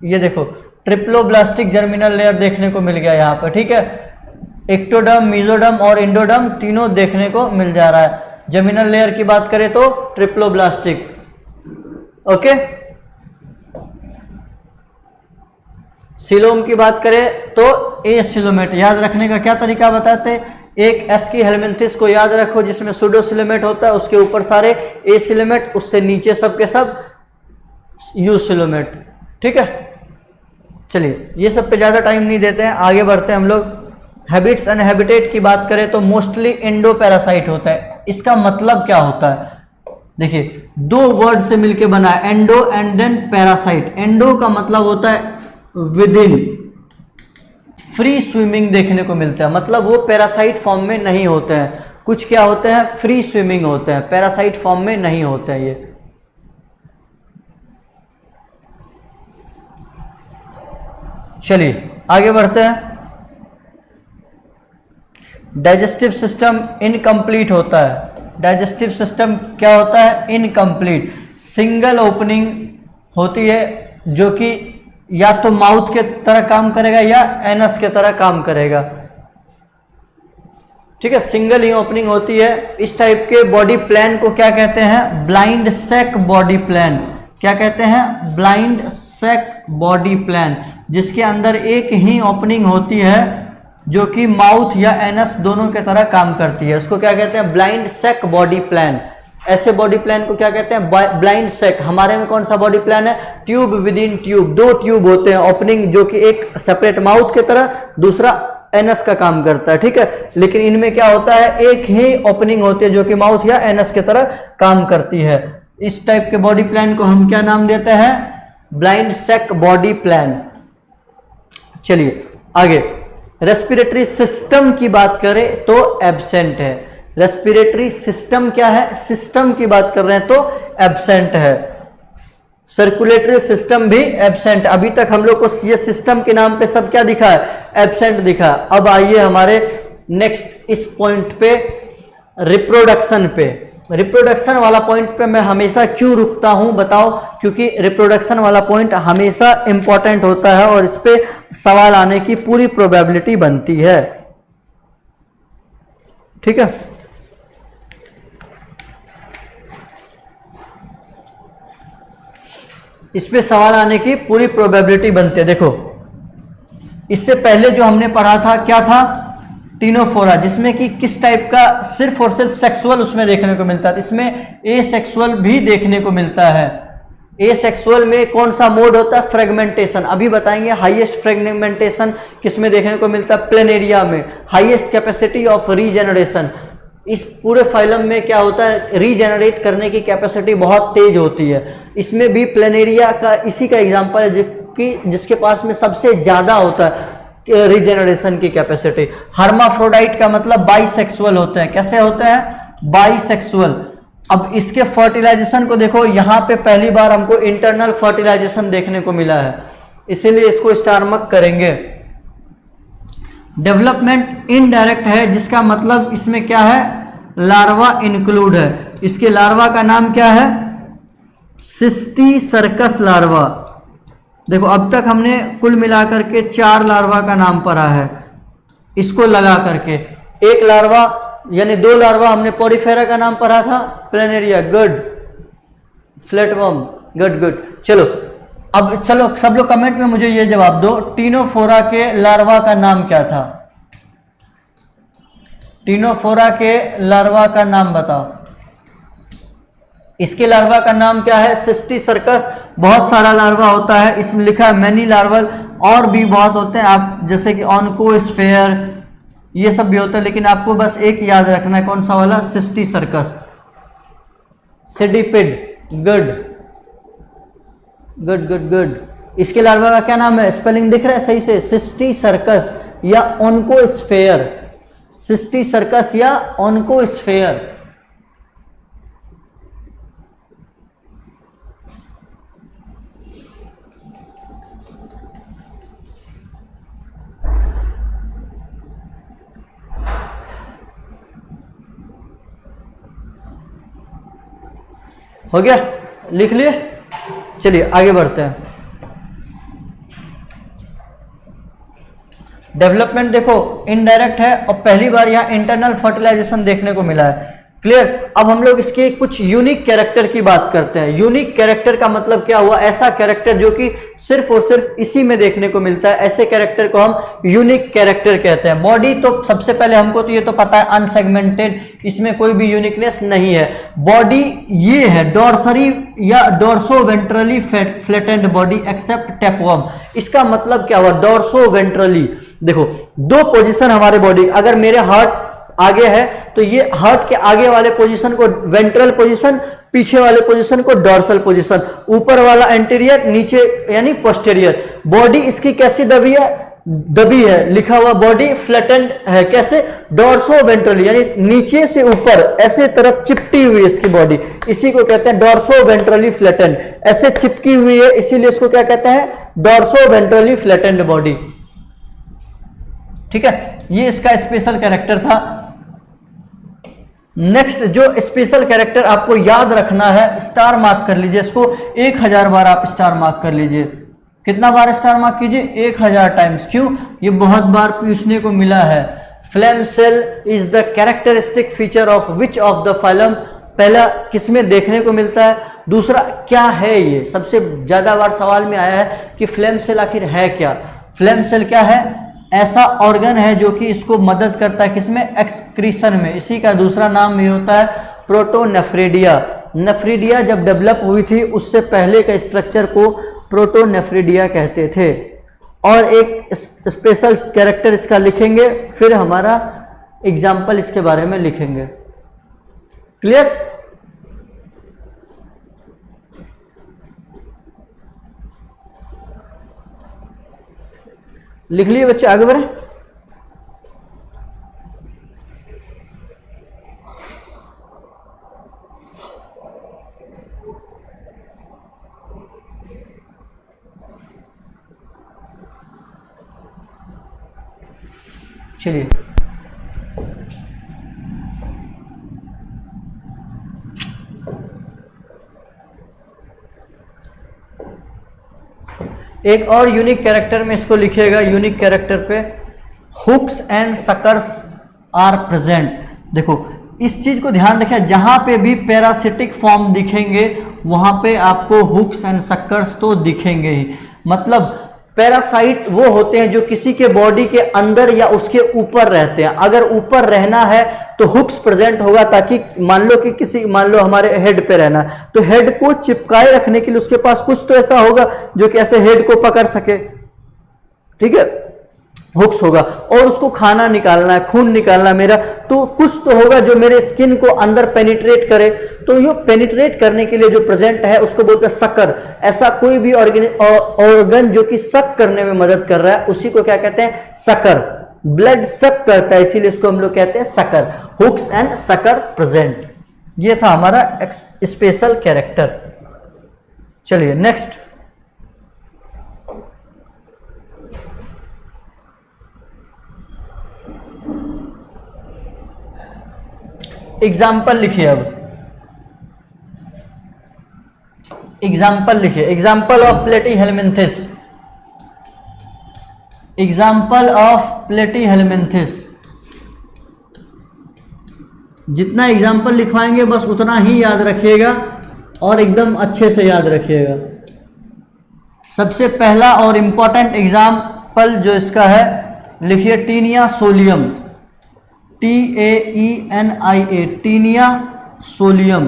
A: ये देखो ट्रिप्लोब्लास्टिक जर्मिनल लेयर देखने को मिल गया यहाँ पर, ठीक है। एक्टोडर्म, मीजोडर्म और इंडोडर्म तीनों देखने को मिल जा रहा है। जर्मिनल लेयर की बात करें तो ट्रिप्लोब्लास्टिक, ओके। सिलोम की बात करें तो ए सिलोमेट। याद रखने का क्या तरीका बताते? एक एस्कीहेलमिन्थिस को याद रखो जिसमें सूडोसिलोमेट होता है, उसके ऊपर सारे ए सिलोमेट, उससे नीचे सब के सब यू सिलोमेट, ठीक है। चलिए ये सब पे ज़्यादा टाइम नहीं देते हैं, आगे बढ़ते हैं हम लोग। हैबिट्स एंड हैबिटेट की बात करें तो मोस्टली एंडो पैरासाइट होता है। इसका मतलब क्या होता है? देखिए 2 वर्ड से मिलके बना है, endo and then parasite. Endo का मतलब होता है विद इन, फ्री स्विमिंग देखने को मिलता है, मतलब वो पैरासाइट फॉर्म में नहीं होते हैं। कुछ क्या होते हैं? फ्री स्विमिंग होते हैं, पैरासाइट फॉर्म में नहीं होते हैं ये। चलिए आगे बढ़ते हैं। डाइजेस्टिव सिस्टम इनकम्प्लीट होता है। डाइजेस्टिव सिस्टम क्या होता है? इनकम्प्लीट। सिंगल ओपनिंग होती है जो कि या तो माउथ के तरह काम करेगा या एनस के तरह काम करेगा। ठीक है, सिंगल ही ओपनिंग होती है। इस टाइप के बॉडी प्लान को क्या कहते हैं? Blind sac body plan. क्या कहते हैं? ब्लाइंड सैक बॉडी प्लान, जिसके अंदर एक ही ओपनिंग होती है जो कि माउथ या एनस दोनों के तरह काम करती है। उसको क्या कहते हैं? Blind sac body plan. ऐसे बॉडी प्लान को क्या कहते हैं? Blind sac. हमारे में कौन सा बॉडी प्लान है? ट्यूब विद इन ट्यूब। दो ट्यूब होते हैं ओपनिंग, जो कि एक सेपरेट माउथ की तरह, दूसरा एनस का काम करता है। ठीक है, लेकिन इनमें क्या होता है? एक ही ओपनिंग होती है जो कि माउथ या एनस की तरह काम करती है। इस टाइप के बॉडी प्लान को हम क्या नाम देते हैं? Blind sac body plan. चलिए आगे, रेस्पिरेटरी सिस्टम की बात करें तो एब्सेंट है। रेस्पिरेटरी सिस्टम क्या है? सिस्टम की बात कर रहे हैं तो एब्सेंट है। सर्कुलेटरी सिस्टम भी एब्सेंट। अभी तक हम लोग को ये सिस्टम के नाम पे सब क्या दिखा है? एब्सेंट दिखा। अब आइए हमारे नेक्स्ट इस पॉइंट पे, रिप्रोडक्शन पे। रिप्रोडक्शन वाला पॉइंट पे मैं हमेशा क्यों रुकता हूं बताओ? क्योंकि रिप्रोडक्शन वाला पॉइंट हमेशा इंपॉर्टेंट होता है और इस पे सवाल आने की पूरी प्रोबेबिलिटी बनती है। ठीक है, इस पे सवाल आने की पूरी प्रोबेबिलिटी बनती है। देखो, इससे पहले जो हमने पढ़ा था क्या था? टीनोफोरा, जिसमें कि किस टाइप का सिर्फ और सिर्फ सेक्सुअल उसमें देखने को मिलता है। इसमें ए सेक्सुअल भी देखने को मिलता है। ए सेक्सुअल में कौन सा मोड होता है? फ्रेगमेंटेशन। अभी बताएंगे हाईएस्ट फ्रेगमेंटेशन किस में देखने को मिलता है? प्लेनेरिया में। Highest capacity of regeneration. इस पूरे फाइलम में क्या होता है? रीजेनरेट करने की कैपेसिटी बहुत तेज होती है। इसमें भी प्लेनेरिया का इसी का एग्जांपल है, जिसके पास में सबसे ज्यादा होता है रीजेनरेशन की कैपेसिटी। हर्माफ्रोडाइट का मतलब बाइसेक्सुअल होते हैं। कैसे होते हैं? बाइसेक्सुअल। अब इसके फर्टिलाइजेशन को देखो, यहां पे पहली बार हमको इंटरनल फर्टिलाइजेशन देखने को मिला है, इसीलिए इसको स्टार मार्क करेंगे। डेवलपमेंट इनडायरेक्ट है, जिसका मतलब इसमें क्या है? लार्वा इंक्लूड है। इसके लार्वा का नाम क्या है? सिस्टीसर्कस लार्वा। देखो, अब तक हमने कुल मिलाकर के 4 लार्वा का नाम पढ़ा है। इसको लगा करके एक लार्वा यानी 2 लार्वा हमने पोरिफेरा का नाम पढ़ा था, planaria, good. Flatworm, good good. चलो अब चलो सब लोग कमेंट में मुझे ये जवाब दो, टीनोफोरा के लार्वा का नाम क्या था? टीनोफोरा के लार्वा का नाम बताओ। इसके लार्वा का नाम क्या है? सिस्टीसर्कस। बहुत सारा लार्वा होता है, इसमें लिखा है मैनी लार्वल, और भी बहुत होते हैं, आप जैसे कि ऑनकोस्फेयर, ये सब भी होता है, लेकिन आपको बस एक याद रखना है, कौन सा वाला? सिस्टीसर्कस। सिडिपिड, गुड गुड गुड गुड। इसके लार्वा का क्या नाम है? स्पेलिंग दिख रहा है सही से? सिस्टीसर्कस या ऑनकोस्फेयर। सिस्टीसर्कस या ऑनकोस्फेयर। हो गया? लिख लिए? चलिए आगे बढ़ते हैं। डेवलपमेंट देखो इनडायरेक्ट है और पहली बार यहाँ इंटरनल फर्टिलाइजेशन देखने को मिला है। क्लियर? अब हम लोग इसके कुछ यूनिक कैरेक्टर की बात करते हैं। यूनिक कैरेक्टर का मतलब क्या हुआ? ऐसा कैरेक्टर जो कि सिर्फ और सिर्फ इसी में देखने को मिलता है, ऐसे कैरेक्टर को हम यूनिक कैरेक्टर कहते हैं। बॉडी तो सबसे पहले हमको तो ये तो पता है अनसेगमेंटेड, इसमें कोई भी यूनिकनेस नहीं है। बॉडी ये है डॉर्सरी या dorso ventrally flattened body except tapeworm. इसका मतलब क्या हुआ? Dorso ventrally. देखो 2 पोजीशन हमारे बॉडी, अगर मेरे हार्ट आगे है तो ये हार्ट के आगे वाले पोजीशन को वेंट्रल पोजीशन, पीछे वाले पोजीशन को डॉर्सल पोजीशन, ऊपर वाला एंटीरियर, नीचे यानी पोस्टीरियर। बॉडी इसकी कैसी दबी है? दबी है, लिखा हुआ बॉडी फ्लैटेंड है। कैसे? डॉर्सो वेंट्रली, यानी नीचे से ऊपर ऐसे तरफ चिपटी हुई है इसकी बॉडी, इसी को कहते हैं डॉर्सो वेंट्रली फ्लैटेंड। ऐसे चिपकी हुई है, इसीलिए इसको क्या कहते हैं? Dorso ventrally flattened body. ठीक है, ये इसका स्पेशल कैरेक्टर था। नेक्स्ट जो स्पेशल कैरेक्टर आपको याद रखना है, स्टार मार्क कर लीजिए इसको, 1000 बार आप स्टार मार्क कर लीजिए। कितना बार स्टार मार्क कीजिए? 1000 टाइम्स। क्यों? ये बहुत बार पूछने को मिला है। Flame cell is the characteristic feature of which of the phylum? पहला किसमें देखने को मिलता है? दूसरा क्या है? ये सबसे ज्यादा बार सवाल में आया है कि फ्लेम सेल आखिर है क्या। फ्लेम सेल क्या है? ऐसा ऑर्गन है जो कि इसको मदद करता है किसमें? एक्सक्रीशन में। इसी का दूसरा नाम ये होता है प्रोटोनेफ्रिडिया। नेफ्रिडिया जब डेवलप हुई थी उससे पहले का स्ट्रक्चर को प्रोटोनेफ्रिडिया कहते थे। और एक स्पेशल कैरेक्टर इसका लिखेंगे, फिर हमारा एग्जाम्पल इसके बारे में लिखेंगे। क्लियर? लिख लिए बच्चे? आगे बढ़े। चलिए, एक और यूनिक कैरेक्टर में इसको लिखिएगा। यूनिक कैरेक्टर पे hooks and suckers are present. देखो इस चीज को ध्यान रखें, जहां पे भी पैरासिटिक फॉर्म दिखेंगे वहां पे आपको हुक्स एंड सकर्स तो दिखेंगे ही। मतलब पैरासाइट वो होते हैं जो किसी के बॉडी के अंदर या उसके ऊपर रहते हैं। अगर ऊपर रहना है तो हुक्स प्रेजेंट होगा, ताकि मान लो हमारे हेड पे रहना है तो हेड को चिपकाए रखने के लिए उसके पास कुछ तो ऐसा होगा जो कि ऐसे हेड को पकड़ सके। ठीक है, हुक्स होगा। और उसको खाना निकालना है, खून निकालना मेरा, तो कुछ तो होगा जो मेरे स्किन को अंदर पेनिट्रेट करे। तो ये पेनिट्रेट करने के लिए जो प्रेजेंट है उसको बोलते हैं सकर। ऐसा कोई भी ऑर्गन जो कि सक करने में मदद कर रहा है उसी को क्या कहते हैं? सकर। ब्लड सक करता है इसीलिए इसको हम लोग कहते हैं sucker. Hooks and sucker present. ये था हमारा स्पेशल कैरेक्टर। चलिए नेक्स्ट। एग्जाम्पल लिखिए। अब एग्जाम्पल लिखिए। Example of platyhelminthes. Example of platyhelminthes. जितना एग्जाम्पल लिखवाएंगे बस उतना ही याद रखिएगा और एकदम अच्छे से याद रखिएगा। सबसे पहला और इंपॉर्टेंट एग्जाम्पल जो इसका है लिखिए Taenia solium. TAENIA, Taenia solium.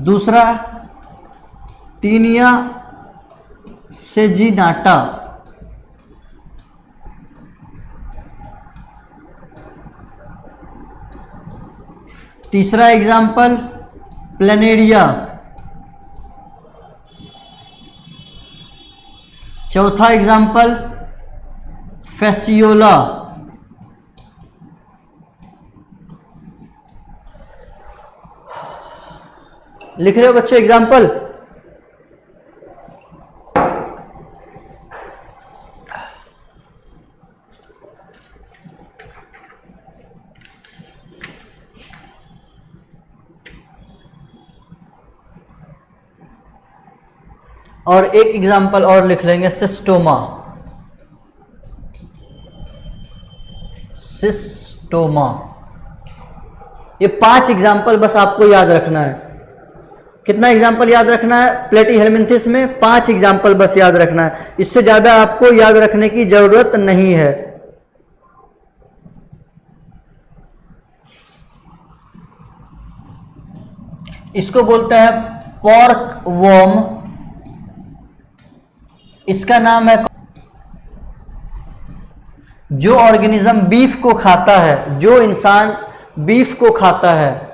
A: दूसरा टीनिया सेजिनाटा। तीसरा एग्जाम्पल प्लेनेरिया। चौथा एग्जाम्पल फैसियोला। लिख रहे हो बच्चे एग्जाम्पल? और एक एग्जाम्पल और लिख लेंगे सिस्टोमा। सिस्टोमा। ये 5 एग्जाम्पल बस आपको याद रखना है। कितना एग्जाम्पल याद रखना है? प्लेटीहेल्मिन्थेस में 5 एग्जाम्पल बस याद रखना है। इससे ज्यादा आपको याद रखने की जरूरत नहीं है। इसको बोलते हैं पॉर्क वर्म। इसका नाम है जो ऑर्गेनिज्म बीफ को खाता है, जो इंसान बीफ को खाता है।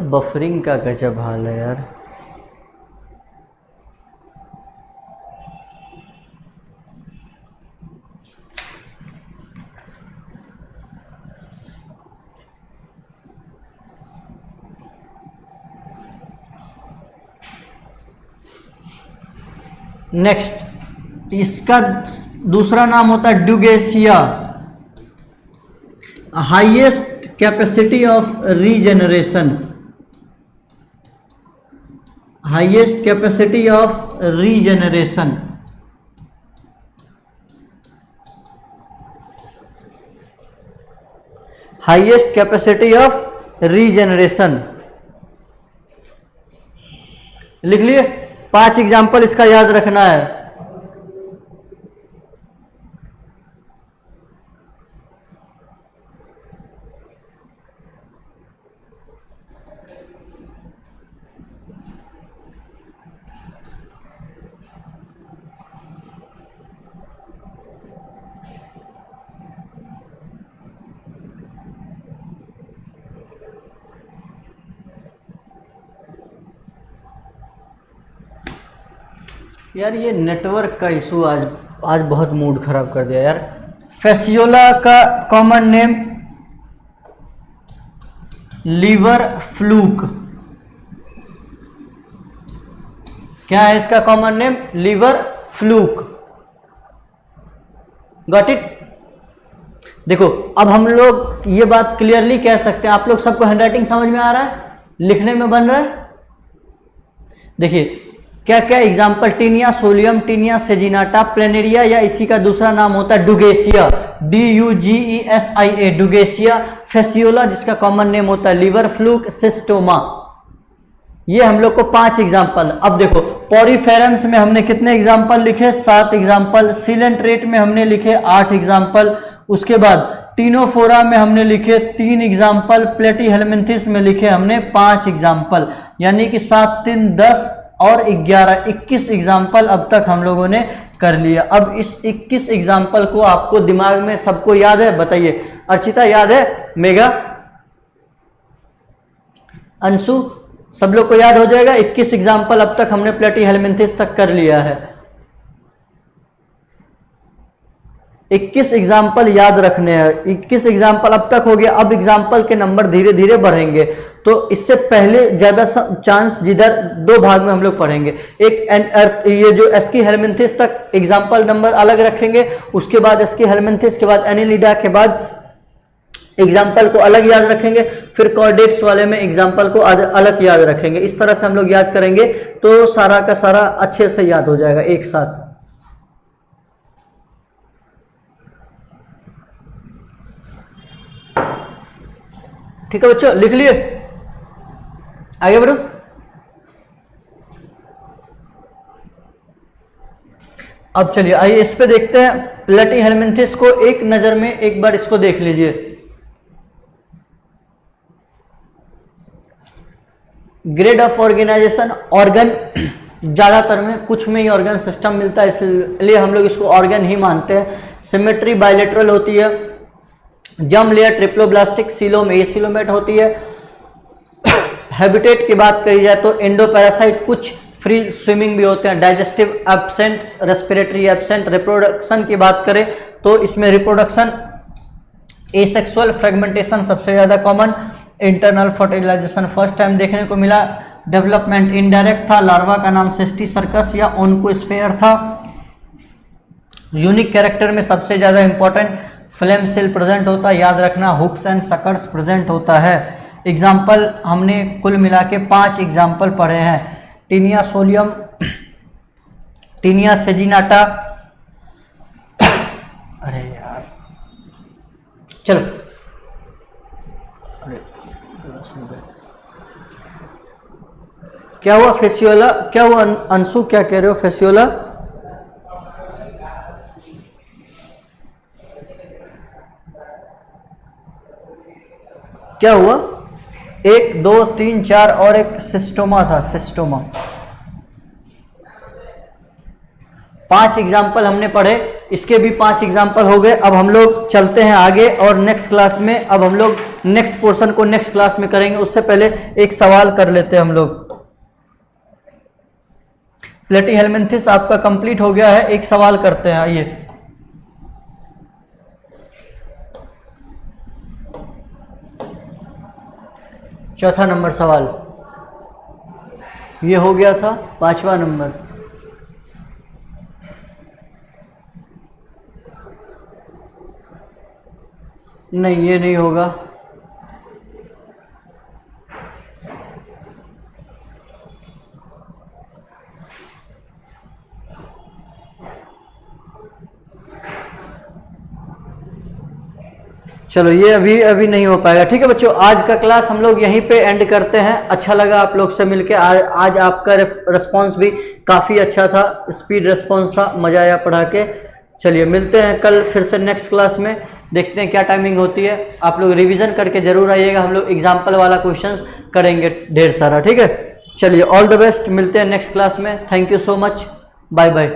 A: बफरिंग का गजब हाल है यार। नेक्स्ट, इसका दूसरा नाम होता है Dugesia. Highest capacity of regeneration, highest capacity of regeneration, highest capacity of regeneration लिख लिए। 5 एग्जाम्पल इसका याद रखना है। यार ये नेटवर्क का इशू आज बहुत मूड खराब कर दिया यार। फेसियोला का कॉमन नेम लीवर फ्लूक, क्या है इसका common name? Liver fluke. Got it? देखो अब हम लोग ये बात क्लियरली कह सकते हैं, आप लोग सबको हैंडराइटिंग समझ में आ रहा है, लिखने में बन रहा है? देखिए क्या क्या example, Taenia solium, Taenia saginata, planaria या इसी का दूसरा नाम होता है डुगेसिया, DUGESIA, डुगेसिया, फेसियोला जिसका कॉमन नेम होता है लीवर फ्लूक, सिस्टोमा। ये हम लोग को 5 एग्जाम्पल। अब देखो पॉरीफेरेंस में हमने कितने एग्जाम्पल लिखे? 7 एग्जाम्पल। सिलेंट्रेट में हमने लिखे 8 एग्जाम्पल। उसके बाद टीनोफोरा में हमने लिखे 3 एग्जाम्पल। प्लेटीहेलमिन्थिस में लिखे हमने 5 एग्जाम्पल, यानी कि 7 3 10 और 11 21 एग्जाम्पल अब तक हम लोगों ने कर लिया। अब इस 21 एग्जाम्पल को आपको दिमाग में सबको याद है? बताइए। अर्चिता याद है? मेगा, अंशु, सब लोग को याद हो जाएगा? 21 एग्जाम्पल अब तक हमने प्लेटीहेलमिन्थिस तक कर लिया है। 21 एग्जाम्पल याद रखने हैं। 21 एग्जाम्पल अब तक हो गया। अब एग्जाम्पल के नंबर धीरे धीरे बढ़ेंगे, तो इससे पहले ज्यादा चांस जिधर 2 भाग में हम लोग पढ़ेंगे। एक ये जो एस्की हेलमिन्थिस तक एग्जाम्पल नंबर अलग रखेंगे, उसके बाद एस्की हेलमिन्थिस के बाद एनिलिडा के बाद एग्जाम्पल को अलग याद रखेंगे, फिर कॉर्डेट्स वाले में एग्जाम्पल को अलग याद रखेंगे। इस तरह से हम लोग याद करेंगे तो सारा का सारा अच्छे से याद हो जाएगा एक साथ। ठीक है बच्चों, लिख लिए? आगे बढ़ो। अब चलिए आइए इस पे देखते हैं। प्लेटीहेलमिन्थिस को एक नजर में एक बार इसको देख लीजिए। ग्रेड ऑफ ऑर्गेनाइजेशन, ऑर्गन ज्यादातर में कुछ में ही ऑर्गन सिस्टम मिलता है, इसलिए हम लोग इसको ऑर्गन ही मानते हैं। सिमेट्री बायलेटरल होती है। Germ layer triploblastic, coelom acoelomate होती है। हैबिटेट की बात करी जाए तो एंडोपैरासाइट, कुछ फ्री स्विमिंग भी होते हैं। Digestive absent, respiratory absent. Reproduction की बात करें तो इसमें रिप्रोडक्शन एसेक्सुअल, फ्रेगमेंटेशन सबसे ज्यादा common, internal fertilisation first time देखने को मिला। डेवलपमेंट इनडायरेक्ट था। लार्वा का नाम सिस्टी सर्कस या ओनकोस्फेयर था। यूनिक कैरेक्टर में सबसे ज्यादा इंपॉर्टेंट फ्लेम सेल प्रेजेंट होता है, याद रखना। हुक्स एंड सकर्स प्रेजेंट होता है। एग्जाम्पल हमने कुल मिला के 5 एग्जाम्पल पढ़े हैं। टीनिया सोलियम, टीनिया सेजिनाटा, अरे यार चलो, अरे क्या हुआ? फेसियोला क्या हुआ? अंशु क्या कह रहे हो? फेसियोला क्या हुआ? 1 2 3 4 और एक सिस्टोमा था, सिस्टोमा। 5 एग्जाम्पल हमने पढ़े, इसके भी 5 एग्जाम्पल हो गए। अब हम लोग चलते हैं आगे और नेक्स्ट क्लास में, अब हम लोग नेक्स्ट पोर्शन को नेक्स्ट क्लास में करेंगे। उससे पहले एक सवाल कर लेते हैं हम लोग। प्लेटीहेलमिन्थिस आपका कंप्लीट हो गया है, एक सवाल करते हैं। आइए, चौथा नंबर सवाल ये हो गया था। 5वां नंबर, नहीं ये नहीं होगा। चलो ये अभी अभी नहीं हो पाएगा। ठीक है बच्चों, आज का क्लास हम लोग यहीं पे एंड करते हैं। अच्छा लगा आप लोग से मिलके। आज आपका रिस्पांस भी काफ़ी अच्छा था, स्पीड रिस्पांस था, मज़ा आया पढ़ा के। चलिए मिलते हैं कल फिर से नेक्स्ट क्लास में, देखते हैं क्या टाइमिंग होती है। आप लोग रिवीजन करके जरूर आइएगा, हम लोग एग्जाम्पल वाला क्वेश्चंस करेंगे ढेर सारा। ठीक है, चलिए ऑल द बेस्ट, मिलते हैं नेक्स्ट क्लास में। Thank you so much, bye bye.